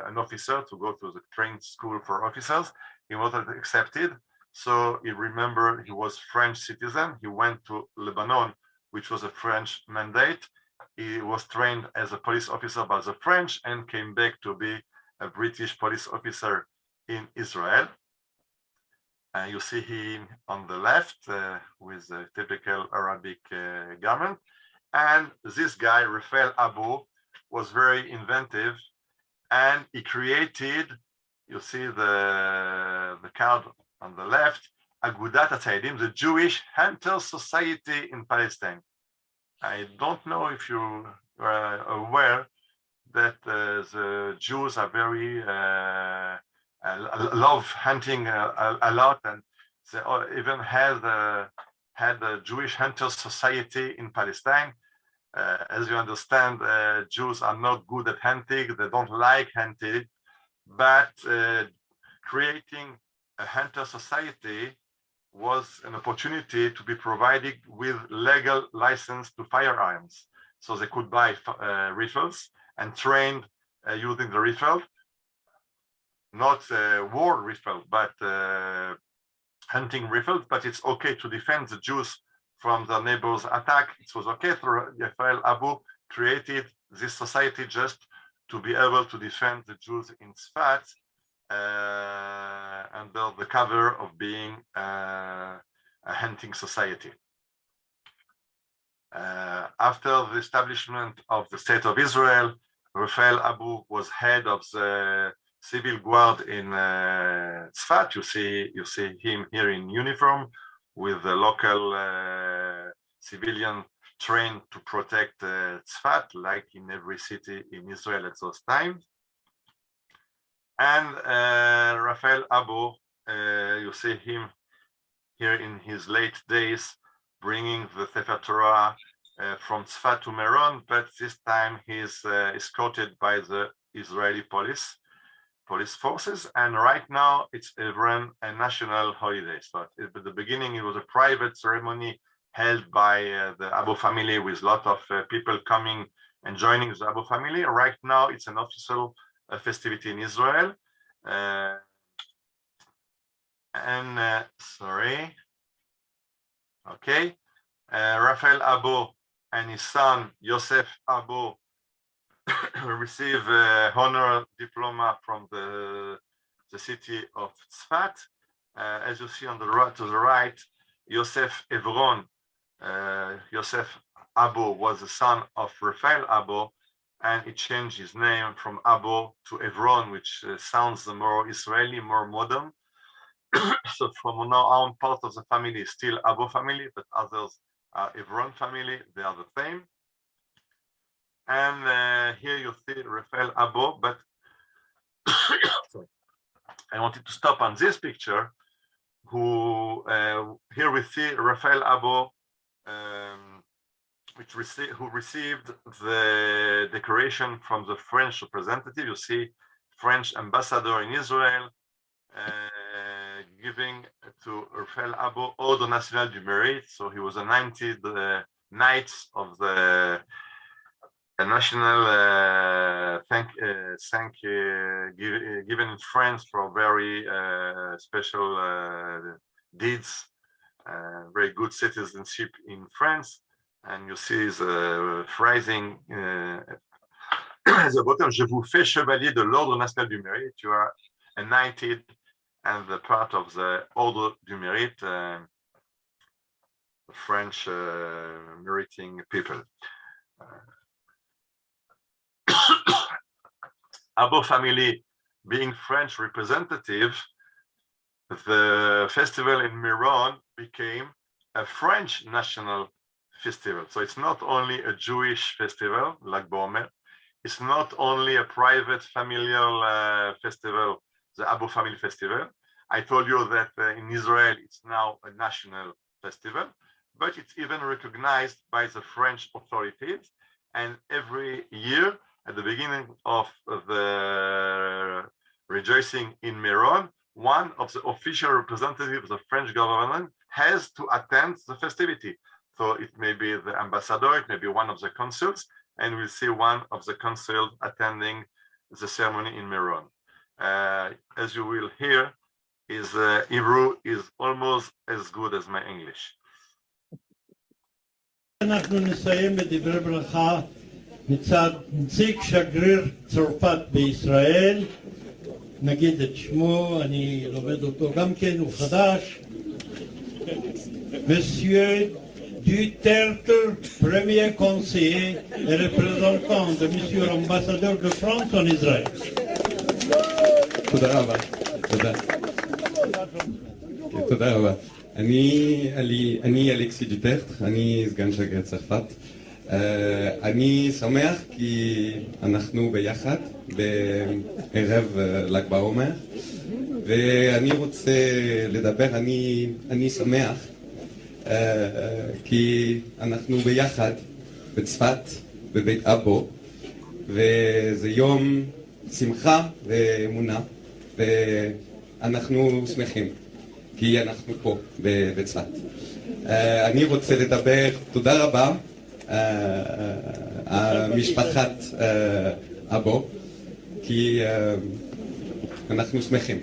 Speaker 2: an officer, to go to the trained school for officers. He wasn't accepted, so he remembered he was French citizen. He went to Lebanon, which was a French mandate. He was trained as a police officer by the French and came back to be a British police officer in Israel. You see him on the left with a typical Arabic garment. And this guy, Ariel Abbo, was very inventive, and he created, you see the card on the left, Agudat HaTzayadim, the Jewish Hunter Society in Palestine. I don't know if you are aware that the Jews are very love hunting a lot, and they even had a Jewish Hunter Society in Palestine. As you understand, Jews are not good at hunting. They don't like hunting, but creating a hunter society was an opportunity to be provided with legal license to firearms. So they could buy rifles and train using the rifle, not war rifle, but hunting rifles. But it's okay to defend the Jews from their neighbors' attack. It was okay. Ariel Abbo created this society just to be able to defend the Jews in Tzfat under the cover of being a hunting society. After the establishment of the State of Israel, Ariel Abbo was head of the civil guard in Tzfat. You see him here in uniform with the local civilian trained to protect Tzfat, like in every city in Israel at those times. And Ariel Abbo, you see him here in his late days, bringing the Sefer Torah from Tzfat to Meron, but this time he's escorted by the Israeli police forces, and right now it's a national holiday. So at the beginning it was a private ceremony held by the Abbo family with a lot of people coming and joining the Abbo family. Right now it's an official festivity in Israel. Ariel Abbo and his son Yosef Abbo receive honor diploma from the city of Tzfat. As you see on the right, to the right, Yosef Evron, Yosef Abbo was the son of Ariel Abbo, and he changed his name from Abbo to Evron, which sounds more Israeli, more modern. So from now on, part of the family is still Abbo family, but others are Evron family. They are the same. And here you see Ariel Abbo, but I wanted to stop on this picture. Here we see Ariel Abbo, who received the decoration from the French representative. You see French ambassador in Israel giving to Ariel Abbo Ordre National du Mérite. So he was a 90th Knight of the a national given in France for very special deeds, very good citizenship in France. And you see the phrasing at the bottom, je vous fais chevalier de l'ordre national du mérite. You are a knighted and the part of the ordre du mérite, French meriting people. Abbo family being French representative, the festival in Meron became a French national festival. So it's not only a Jewish festival, Lag Ba Omer. It's not only a private familial festival, the Abbo family festival. I told you that in Israel, it's now a national festival, but it's even recognized by the French authorities. And every year, at the beginning of the rejoicing in Meron, one of the official representatives of the French government has to attend the festivity. So it may be the ambassador, it may be one of the consuls, and we'll see one of the consuls attending the ceremony in Meron. As you will hear, his Hebrew is almost as good as my English.
Speaker 4: אנחנו נסיים בדברי ברכה מצד נציג שגריר צרפת בישראל. נגיד את שמו, אני לומד אותו גם כן, הוא חדש. Monsieur Duterte, premier conseiller et représentant de Monsieur l'ambassadeur de France en Israël.
Speaker 6: תודה רבה. תודה רבה. אני אלכסי דוטרט, אני סגן שגריר צרפת. אני שמח כי אנחנו ביחד בערב ל"ג בעומר, ואני רוצה לדבר, אני שמח כי אנחנו ביחד בצפת, בבית אבו, וזה יום שמחה ואמונה, ואנחנו שמחים כי אנחנו פה בצפת. אני רוצה לדבר, תודה רבה, משפחת אבו, כי אנחנו שמחים.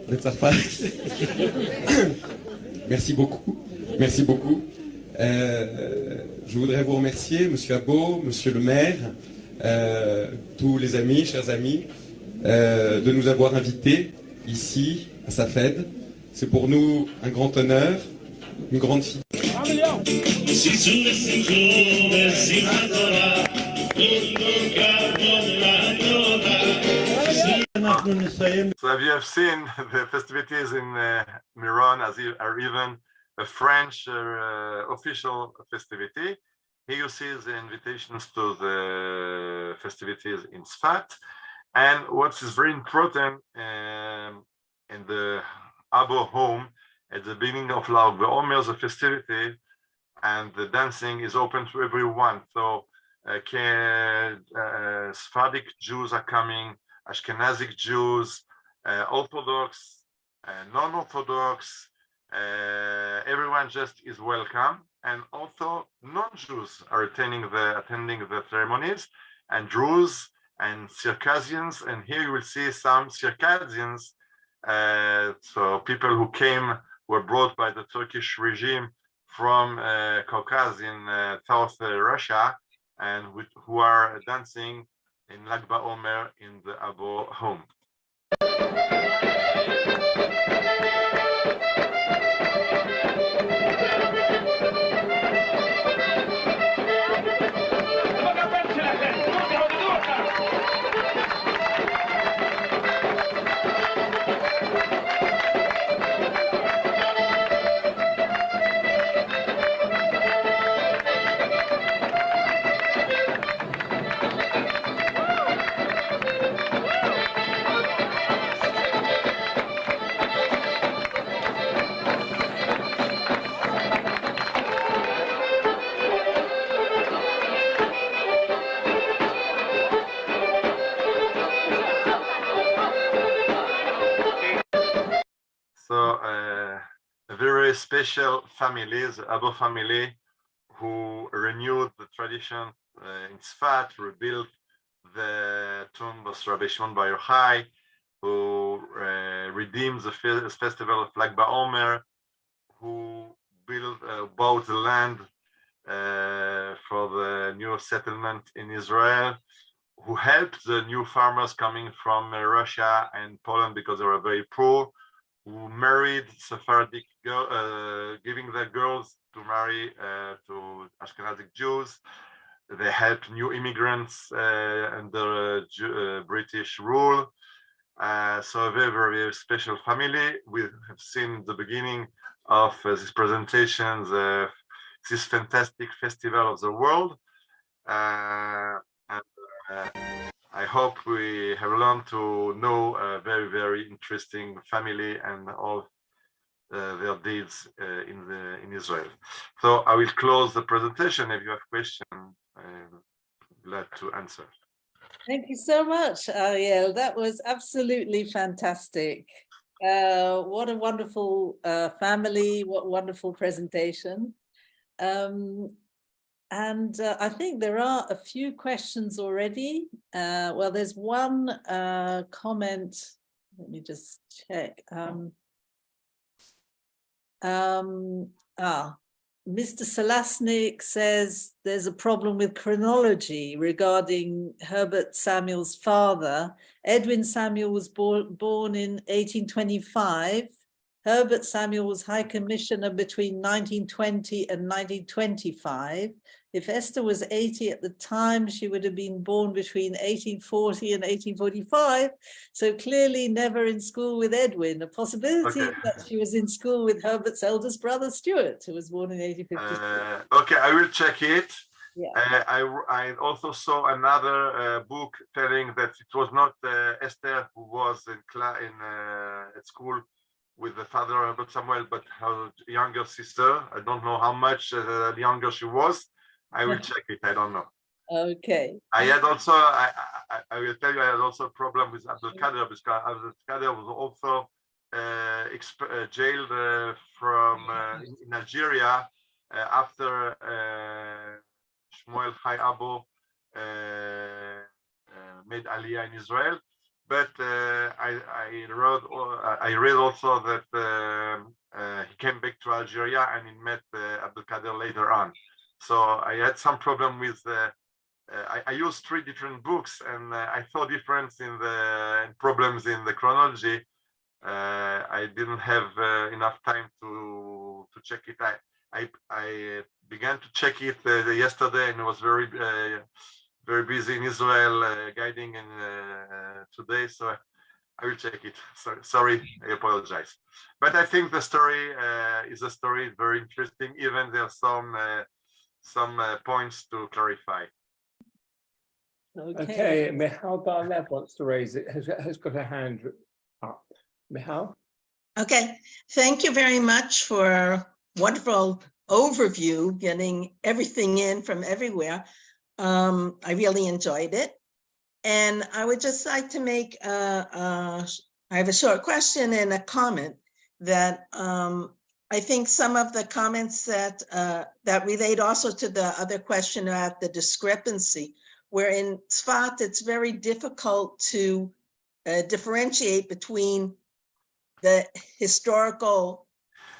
Speaker 6: בצרפת. Merci beaucoup. Merci beaucoup. Je voudrais vous remercier, Monsieur Abbo, Monsieur le maire, tous les amis, chers amis, de nous avoir invités ici à sa fête. C'est pour nous un grand honneur, une grande fierté.
Speaker 2: So as you have seen, the festivities in Meron are even a French official festivity. Here you see the invitations to the festivities in Sfat. And what is very important in the Abbo home, at the beginning of Lag Ba Omer, the festivity and the dancing is open to everyone. So Sephardic Jews are coming, Ashkenazic Jews, Orthodox, non-Orthodox, everyone just is welcome. And also non-Jews are attending the ceremonies, and Druze and Circassians. And here you will see some Circassians, so people who were brought by the Turkish regime from Caucasus in South Russia, and who are dancing in Lag Ba Omer in the Abbo home. very special families, the Abbo family, who renewed the tradition in Tzfat, rebuilt the tomb of Rabbi Shimon Bar Yochai, who redeemed the festival of Lag Ba Omer, who bought the land for the new settlement in Israel, who helped the new farmers coming from Russia and Poland because they were very poor, who married Sephardic girls, giving their girls to marry to Ashkenazic Jews. They helped new immigrants under British rule. So a very, very special family. We have seen the beginning of these presentations, this fantastic festival of the world. I hope we have learned to know a very, very interesting family and all their deeds in Israel. So I will close the presentation. If you have questions, I'm glad to answer.
Speaker 1: Thank you so much, Ariel. That was absolutely fantastic. What a wonderful family, what wonderful presentation. And I think there are a few questions already. Well, there's one comment. Let me just check. Mr. Salasnik says there's a problem with chronology regarding Herbert Samuel's father. Edwin Samuel was born in 1825. Herbert Samuel was High Commissioner between 1920 and 1925. If Esther was 80 at the time, she would have been born between 1840 and 1845. So clearly never in school with Edwin. A possibility that she was in school with Herbert's eldest brother, Stuart, who was born in 1856.
Speaker 2: Okay, I will check it.
Speaker 1: Yeah.
Speaker 2: I also saw another book telling that it was not Esther who was at school with the father Herbert Samuel, but her younger sister. I don't know how much younger she was. I will check it. I don't know.
Speaker 1: Okay.
Speaker 2: I had also, I will tell you, I had also a problem with Abdul Qadir because Abdul Qadir was also jailed in Algeria after Shmuel Chai Abbo made Aliyah in Israel. But I read also that he came back to Algeria and he met Abdul Qadir later on. So I had some problem with I used 3 different books and I saw difference in the problems in the chronology. I didn't have enough time to check it. I began to check it yesterday and was very very busy in Israel guiding and today, so I will check it. Sorry, I apologize. But I think the story is a story very interesting. Even there are some points to clarify.
Speaker 7: Okay, Michal Bar-Lev wants to raise it, has got her hand up. Michal?
Speaker 8: Okay, thank you very much for a wonderful overview, getting everything in from everywhere. I really enjoyed it. And I would just like to make, I have a short question and a comment that I think some of the comments that relate also to the other question about the discrepancy, where in Tzfat, it's very difficult to differentiate between the historical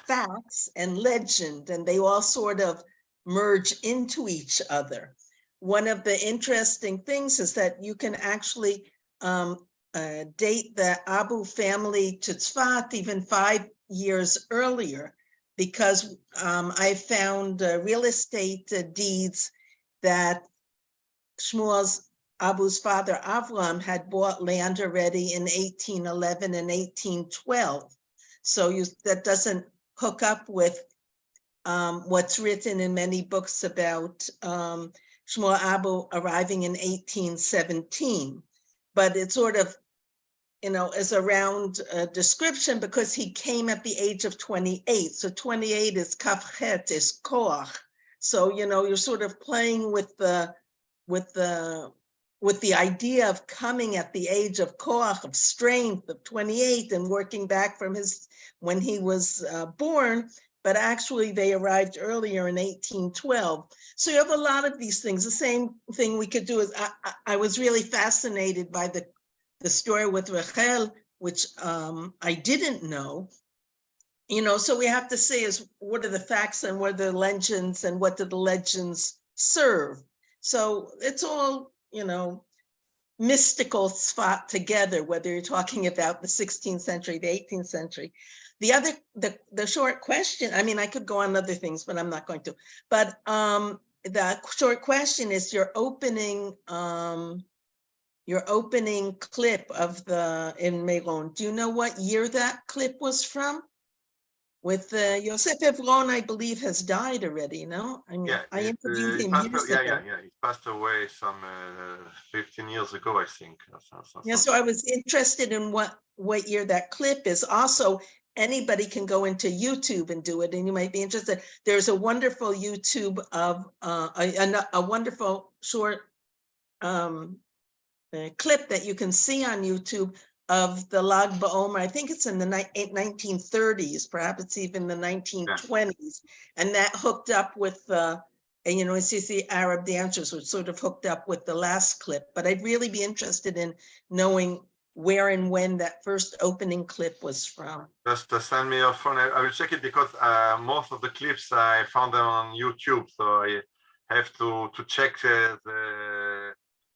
Speaker 8: facts and legend, and they all sort of merge into each other. One of the interesting things is that you can actually date the Abbo family to Tzfat even 5 years earlier, because I found real estate deeds that Shmuel's Abbo's father Avram had bought land already in 1811 and 1812. So that doesn't hook up with what's written in many books about Shmuel Abbo arriving in 1817. But it sort of, is around a description because he came at the age of 28. So 28 is kafchet, is koach. So, you're sort of playing with the idea of coming at the age of koach, of strength, of 28, and working back from when he was born. but actually they arrived earlier in 1812. So you have a lot of these things. The same thing we could do is, I was really fascinated by the story with Rachel, which I didn't know. So we have to say is what are the facts and what are the legends and what do the legends serve? So it's all, mystical spot together, whether you're talking about the 16th century, the 18th century. The short question, I could go on other things, but I'm not going to. But the short question is your opening clip of in Meron. Do you know what year that clip was from? With Yosef Evron, I believe, has died already, no? I interviewed him years ago.
Speaker 2: Yeah. He passed away some 15 years ago, I think.
Speaker 8: Yeah, so I was interested in what year that clip is. Also, anybody can go into YouTube and do it, and you might be interested. There's a wonderful YouTube of a wonderful short clip that you can see on YouTube of the Lag Ba Omer. I think it's in the 1930s, perhaps it's even the 1920s. And that hooked up with it's the Arab dancers, which sort of hooked up with the last clip. But I'd really be interested in knowing where and when that first opening clip was from.
Speaker 2: Just send me your phone. I will check it because most of the clips I found them on YouTube. So I have to check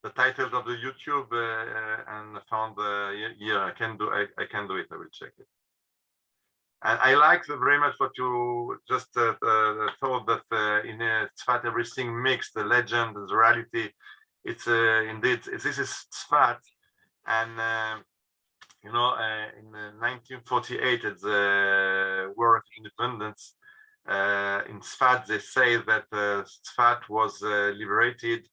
Speaker 2: the titles of the YouTube and found I can do it. I will check it. And I like very much what you just thought that in Tzfat everything mixed, the legend, the reality. It's indeed this is Tzfat, and in 1948 at the War of Independence in Tzfat, they say that Tzfat was liberated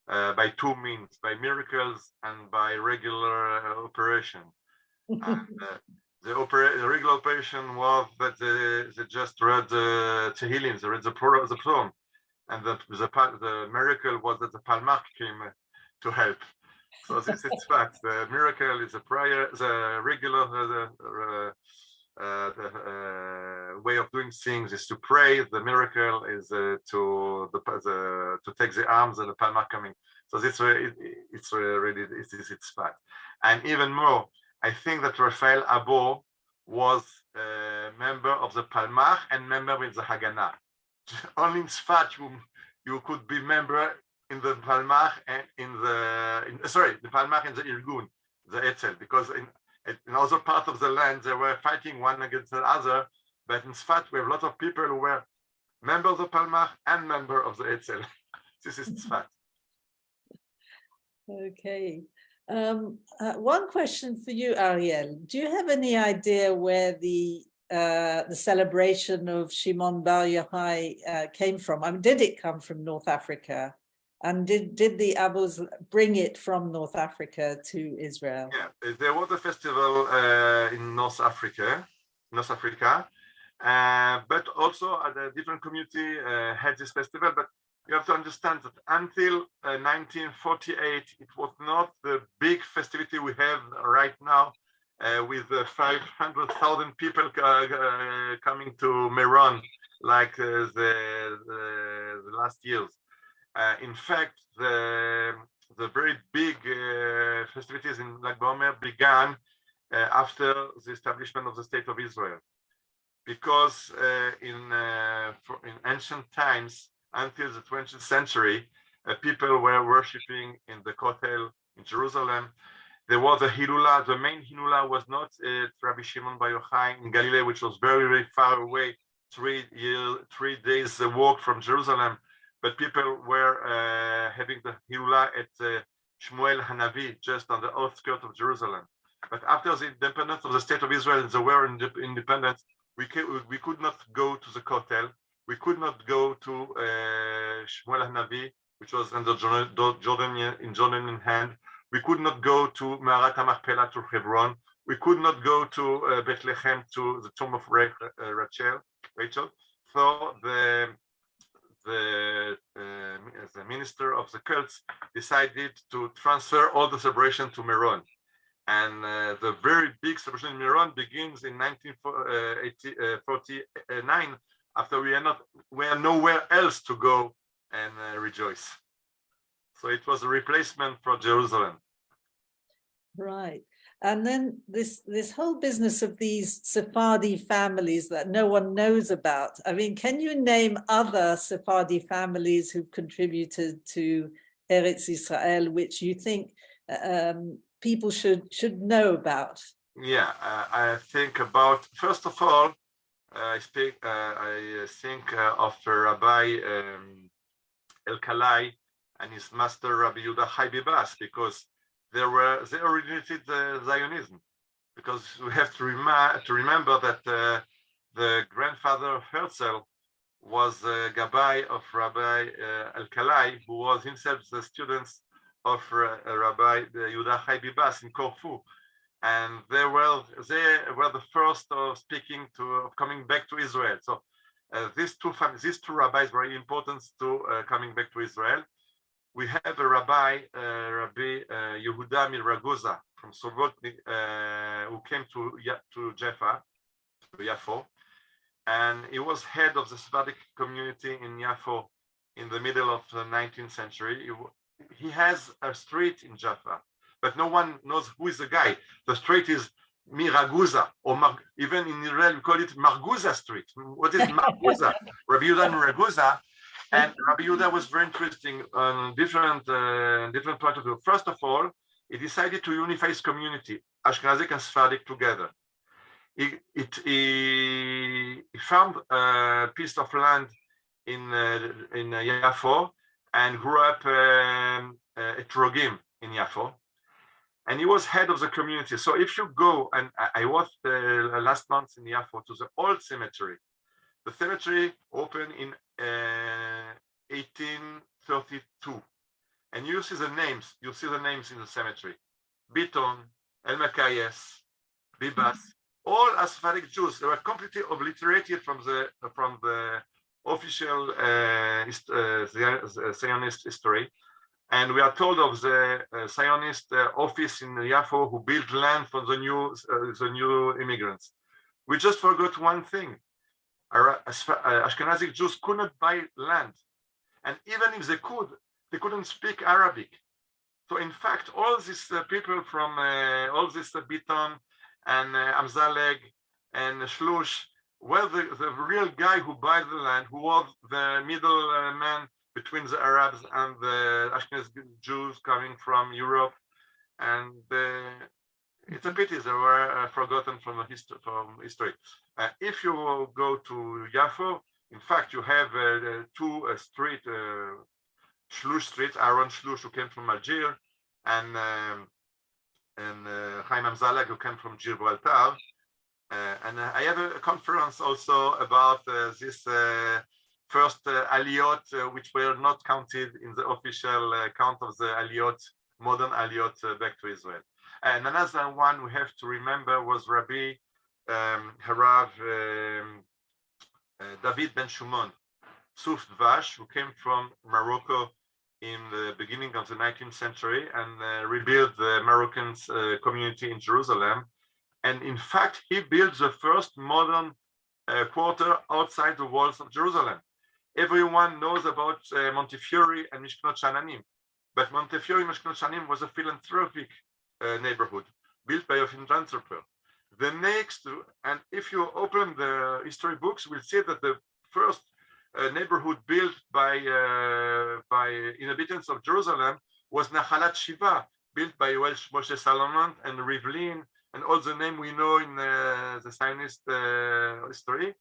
Speaker 2: by two means, by miracles and by regular operation. And the regular operation was that they just read the Tehillim, they read the Psalm, and the miracle was that the Palmach came to help. So this is fact. The miracle is the prayer, the regular way of doing things is to pray. The miracle is to take the arms and the Palmach coming. So this way, it's really it's fact. And even more, I think that Ariel Abbo was a member of the Palmach and member with the Haganah. Only in Tzfat you could be member in the Palmach and the Palmach and the Irgun, the Etzel, because in other parts of the land they were fighting one against the other, but in Tzfat we have a lot of people who were members of the Palmach and member of the Etzel. This is Tzfat.
Speaker 1: Okay. One question for you, Ariel. Do you have any idea where the celebration of Shimon Bar Yochai came from? Did it come from North Africa? And did the Abbos bring it from North Africa to Israel?
Speaker 2: Yeah, there was a festival in North Africa, but also a different community had this festival. But you have to understand that until 1948, it was not the big festivity we have right now, with 500,000 people coming to Meron, like the last years. In fact, the very big festivities in Lag Ba Omer began after the establishment of the State of Israel, because in ancient times, until the 20th century, people were worshipping in the Kotel in Jerusalem. There was a Hilula. The main Hilula was not Rabbi Shimon Bar Yochai in Galilee, which was very, very far away, 3 days walk from Jerusalem. But people were having the Hilula at Shmuel Hanavi, just on the outskirts of Jerusalem. But after the independence of the State of Israel and the war independence, we could not go to the Kotel. We could not go to Shmuel Hanavi, which was under Jordanian hand. We could not go to Me'arat HaMachpelah to Hebron. We could not go to Bethlehem to the tomb of Rachel. So the minister of the cults decided to transfer all the celebration to Meron. And the very big celebration in Meron begins in 1949 after we are nowhere else to go and rejoice. So it was a replacement for Jerusalem.
Speaker 1: Right. And then this whole business of these Sephardi families that no one knows about. I mean, can you name other Sephardi families who've contributed to Eretz Israel, which you think people should know about?
Speaker 2: Yeah, I think about, first of all, I think of Rabbi El-Kalai and his master Rabbi Yehuda Chai Bibas, because they originated Zionism. Because we have to remember that the grandfather of Herzl was Gabbai of Rabbi El-Kalai, who was himself the student of Rabbi Yehuda Chai Bibas in Corfu. And they were the first of coming back to Israel. So these two rabbis were very important to coming back to Israel. We have a rabbi, Rabbi Yehuda Miraguza from Sobotnik, who came to Jaffa, to Yafo, and he was head of the Sephardic community in Yafo in the middle of the 19th century. He has a street in Jaffa, but no one knows who is the guy. The street is Miraguza, or even in Israel we call it Marguza Street. What is Marguza? Rabbi Yehuda Miraguza. And Rabbi Yehuda was very interesting on different point of view. First of all, he decided to unify his community, Ashkenazic and Sephardic, together. He found a piece of land in Yafo and grew up at Rogim in Yafo. And he was head of the community. So if you go, and I was last month in Yafo to the old cemetery. The cemetery opened in 1832, and you see the names. You see the names in the cemetery: Biton, El Makayes, Bibas, all Sephardic Jews. They were completely obliterated from the official Zionist history. And we are told of the Zionist office in Yafo who built land for the new immigrants. We just forgot one thing. Ashkenazic Jews could not buy land, and even if they could, they couldn't speak Arabic. So in fact, all these people from all this Biton and Amzaleg and Shlush were the real guy who bought the land, who was the middleman between the Arabs and the Ashkenazi Jews coming from Europe. And it's a pity they were forgotten from history. If you go to Yafo, in fact, you have two streets, Shlush Street, Aaron Shlush, who came from Algiers, and Chaim Amzalag, who came from Gibraltar. And I have a conference also about this first aliyot, which were not counted in the official count of the aliyot, modern aliyot back to Israel. And another one we have to remember was Rabbi Harav David Ben Shumon, Suf Vash, who came from Morocco in the beginning of the 19th century and rebuilt the Moroccan community in Jerusalem. And in fact, he built the first modern quarter outside the walls of Jerusalem. Everyone knows about Montefiore and Mishknot Shananim, but Montefiore and Mishknot Shananim was a philanthropic neighborhood built by a philanthropist. The next, and if you open the history books, we'll see that the first neighborhood built by inhabitants of Jerusalem was Nahalat Shiva, built by Moshe Salomon and Rivlin, and all the name we know in the Zionist history.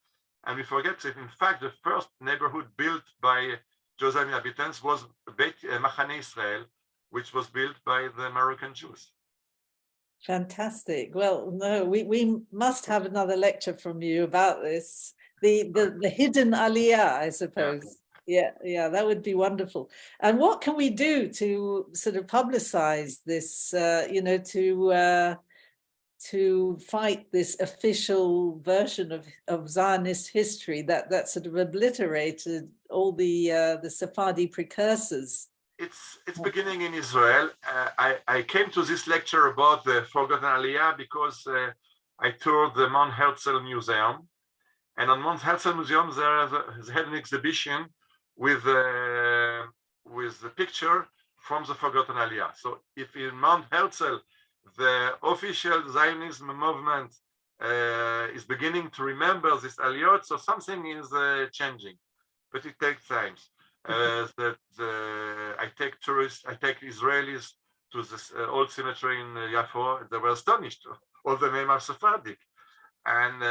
Speaker 2: And we forget that, in fact, the first neighborhood built by Jerusalem inhabitants was Beit Machane Israel, which was built by the Moroccan Jews.
Speaker 1: Fantastic. Well, no, we must have another lecture from you about this. The hidden aliyah, I suppose. Yeah, that would be wonderful. And what can we do to sort of publicize this, to fight this official version of Zionist history that sort of obliterated all the Sephardi precursors?
Speaker 2: It's beginning in Israel. I came to this lecture about the Forgotten Aliyah because I toured the Mount Herzl Museum, And on Mount Herzl Museum, they had an exhibition with the picture from the forgotten Aliyah. So if in Mount Herzl, the official Zionism movement is beginning to remember this Aliyot, so something is changing, but it takes time. I take tourists, I take Israelis to this old cemetery in Yafo. They were astonished. All the names are Sephardic, and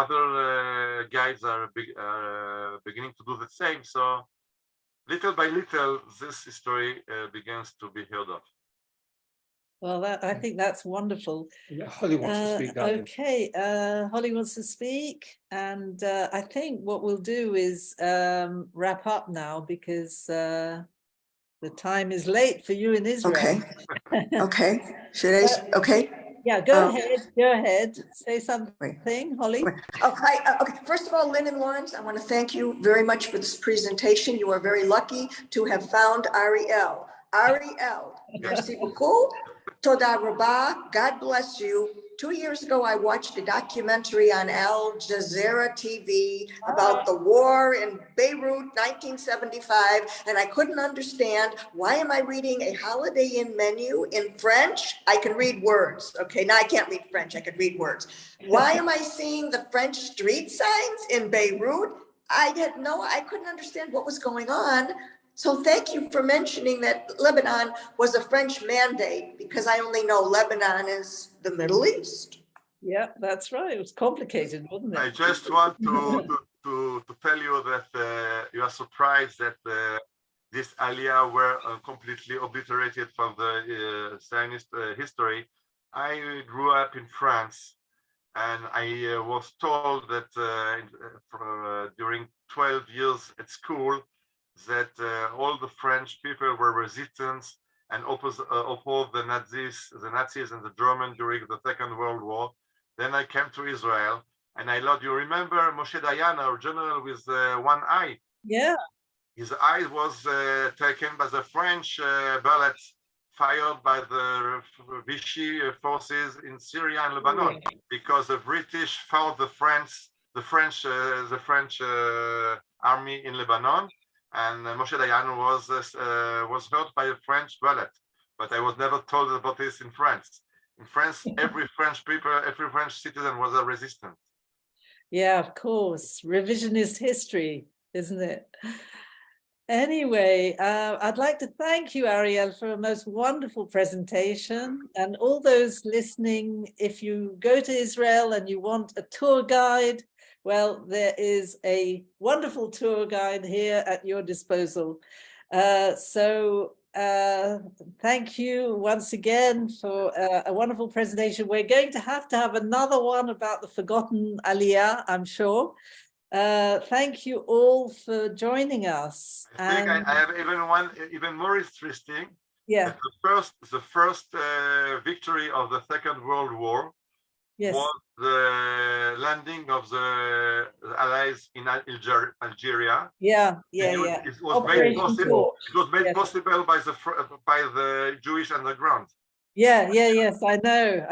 Speaker 2: other guides are beginning to do the same. So little by little, this history begins to be heard of.
Speaker 1: Well, I think that's wonderful.
Speaker 7: Yeah, Holly wants to speak.
Speaker 1: Okay, Holly wants to speak, and I think what we'll do is wrap up now because the time is late for you in Israel.
Speaker 9: Okay. Okay. Should I? Okay.
Speaker 1: Yeah, go ahead. Go ahead. Say something, Holly.
Speaker 9: Okay. Okay. First of all, Lynn and Lawrence, I want to thank you very much for this presentation. You are very lucky to have found Ariel. Ariel, merci beaucoup. Toda Rabah, God bless you. 2 years ago, I watched a documentary on Al Jazeera TV about the war in Beirut, 1975, and I couldn't understand, why am I reading a Holiday Inn menu in French? I can read words. Okay, now I can't read French, I can read words. Why am I seeing the French street signs in Beirut? I couldn't understand what was going on. So thank you for mentioning that Lebanon was a French mandate, because I only know Lebanon is the Middle East.
Speaker 1: Yeah, that's right. It was complicated, wasn't it?
Speaker 2: I just want to tell you that you are surprised that this Aliyah were completely obliterated from the Zionist history. I grew up in France, and I was told that during 12 years at school, that all the French people were resistant and opposed the Nazis and the Germans during the Second World War. Then I came to Israel, and I learned. You remember Moshe Dayan, our general with one eye?
Speaker 1: Yeah.
Speaker 2: His eye was taken by the French bullets fired by the Vichy forces in Syria and Lebanon, because the British fought the French army in Lebanon. And Moshe Dayan was hurt by a French bullet, but I was never told about this in France. In France, every French citizen was a resistant.
Speaker 1: Yeah, of course. Revisionist history, isn't it? Anyway, I'd like to thank you, Ariel, for a most wonderful presentation. And all those listening, if you go to Israel and you want a tour guide, well, there is a wonderful tour guide here at your disposal. Thank you once again for a wonderful presentation. We're going to have another one about the forgotten Aliyah, I'm sure. Thank you all for joining us.
Speaker 2: I think I have even more interesting.
Speaker 1: Yeah.
Speaker 2: The first victory of the Second World War. Yes. Was the landing of the Allies in Algeria.
Speaker 1: Yeah.
Speaker 2: It was made possible. It was made possible by the Jewish underground.
Speaker 1: Yes, I know.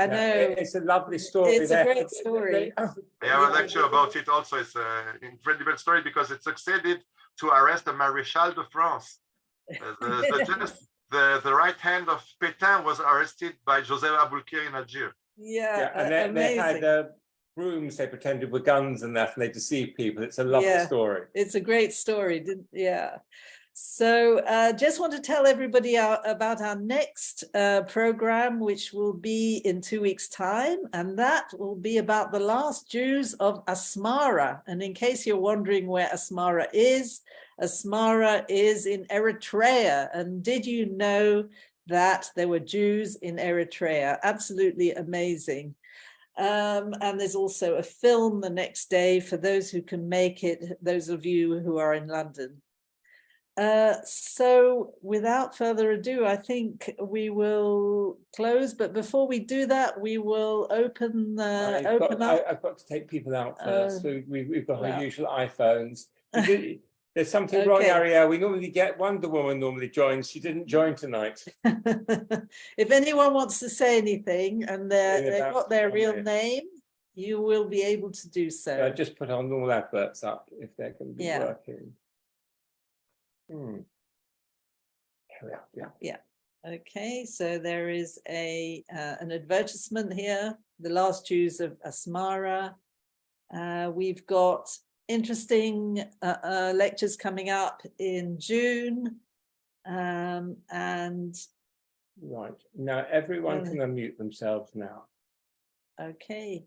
Speaker 7: It's a lovely story.
Speaker 1: It's a great story.
Speaker 2: I have a lecture about it also. It's an incredible story because it succeeded to arrest the Maréchal de France. The right hand of Pétain was arrested by Joseph Aboulkir in Algiers.
Speaker 7: And they had brooms they pretended were guns and that, and they deceived people. It's a lovely story.
Speaker 1: It's a great story. So just want to tell everybody about our next program, which will be in 2 weeks' time, and that will be about the last Jews of Asmara. And in case you're wondering where Asmara is in Eritrea. And did you know that there were Jews in Eritrea? Absolutely amazing. And there's also a film the next day for those who can make it, those of you who are in London. So without further ado, I think we will close. But before we do that, we will open up.
Speaker 7: I've got to take people out first. So we've got our usual iPhones. There's something wrong, Ariel. We normally get Wonder Woman normally joins. She didn't join tonight.
Speaker 1: If anyone wants to say anything and they've got their real name, you will be able to do so.
Speaker 7: I just put on all adverts up if they're going to be working.
Speaker 1: Yeah. Okay, so there is an advertisement here, the last Jews of Asmara. We've got interesting lectures coming up in June. And
Speaker 7: right, now everyone can unmute themselves now.
Speaker 1: Okay,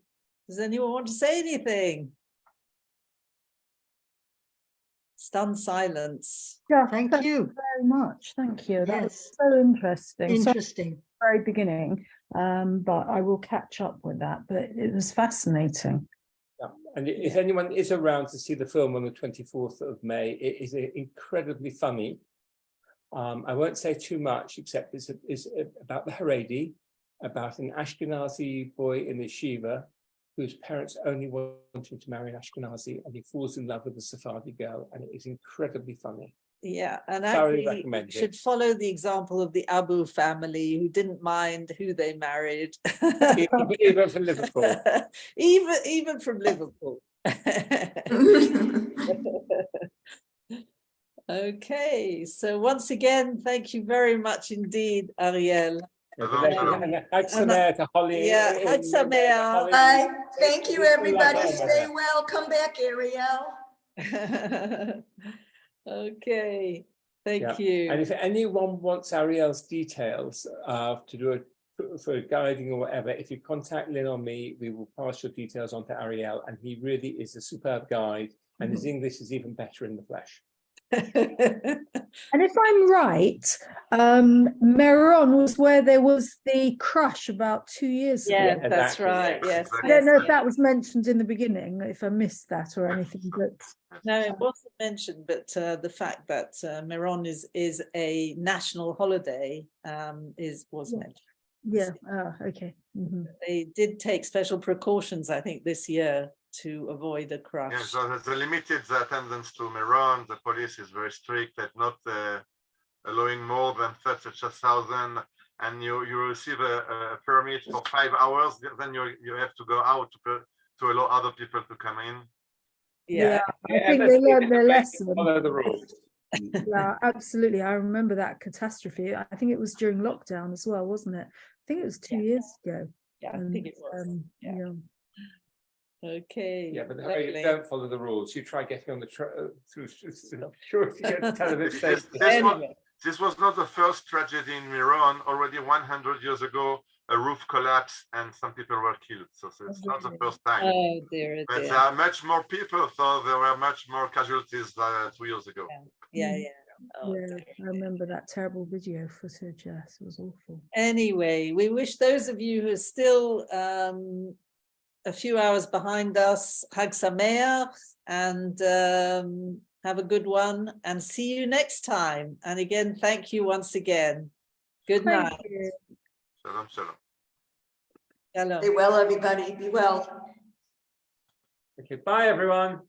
Speaker 1: does anyone want to say anything? Stunned silence.
Speaker 10: Yeah,
Speaker 8: Thank you
Speaker 10: very much. Thank you. That was
Speaker 8: Yes.
Speaker 10: so interesting.
Speaker 8: Interesting.
Speaker 10: So, very beginning, but I will catch up with that. But it was fascinating.
Speaker 7: Yeah. And if anyone is around to see the film on the 24th of May, it is incredibly funny. I won't say too much, except it's about the Haredi, about an Ashkenazi boy in the yeshiva whose parents only want him to marry an Ashkenazi, and he falls in love with a Sephardi girl, and it is incredibly funny.
Speaker 1: Yeah, and
Speaker 7: Thoroughly
Speaker 1: actually
Speaker 7: recommend it.
Speaker 1: should follow the example of the Abbo family, who didn't mind who they married.
Speaker 7: Even from Liverpool.
Speaker 1: even from Liverpool. Okay, so once again, thank you very much indeed, Ariel.
Speaker 7: Hag Sameach to Holly.
Speaker 1: Yeah, Hag Sameach.
Speaker 9: Bye. Thank you, everybody. Stay well. Come back, Ariel.
Speaker 1: Okay, thank you.
Speaker 7: And if anyone wants Ariel's details to do for guiding or whatever, if you contact Lynn or me, we will pass your details on to Ariel, and he really is a superb guide, and his English is even better in the flesh.
Speaker 10: And if I'm right, Meron was where there was the crush about 2 years ago.
Speaker 1: Yeah, that's right. Yes.
Speaker 10: I don't know if that was mentioned in the beginning, if I missed that or anything, but
Speaker 1: No, it wasn't mentioned, but the fact that Meron is a national holiday was mentioned.
Speaker 10: yeah. Okay.
Speaker 1: They did take special precautions, I think, this year to avoid a crush.
Speaker 2: Yeah, so there's a limited attendance to Meron. The police is very strict at not allowing more than 30,000, and you receive a permit for 5 hours. Then you have to go out to allow other people to come in.
Speaker 10: Yeah, I think they learned their lesson.
Speaker 7: Follow the rules.
Speaker 10: Yeah, absolutely. I remember that catastrophe. I think it was during lockdown as well, wasn't it? I think it was 2 years ago.
Speaker 1: Yeah, I think it was.
Speaker 10: Yeah.
Speaker 1: Okay.
Speaker 7: Yeah, but you don't follow the rules. You try getting on the through. Sure, if you get the television.
Speaker 2: This was not the first tragedy in Meron. Already 100 years ago, a roof collapsed and some people were killed. So it's not the first time.
Speaker 1: Oh dear,
Speaker 2: but there are much more people, so there were much more casualties 2 years ago.
Speaker 1: Yeah. Oh,
Speaker 10: yeah, I remember that terrible video footage. Yes, it was awful.
Speaker 1: Anyway, we wish those of you who are still a few hours behind us, Hag Sameach, and have a good one, and see you next time. And again, thank you once again. Good night.
Speaker 2: Shalom, shalom.
Speaker 1: Shalom.
Speaker 9: Be well, everybody. Be well.
Speaker 7: Okay, bye, everyone.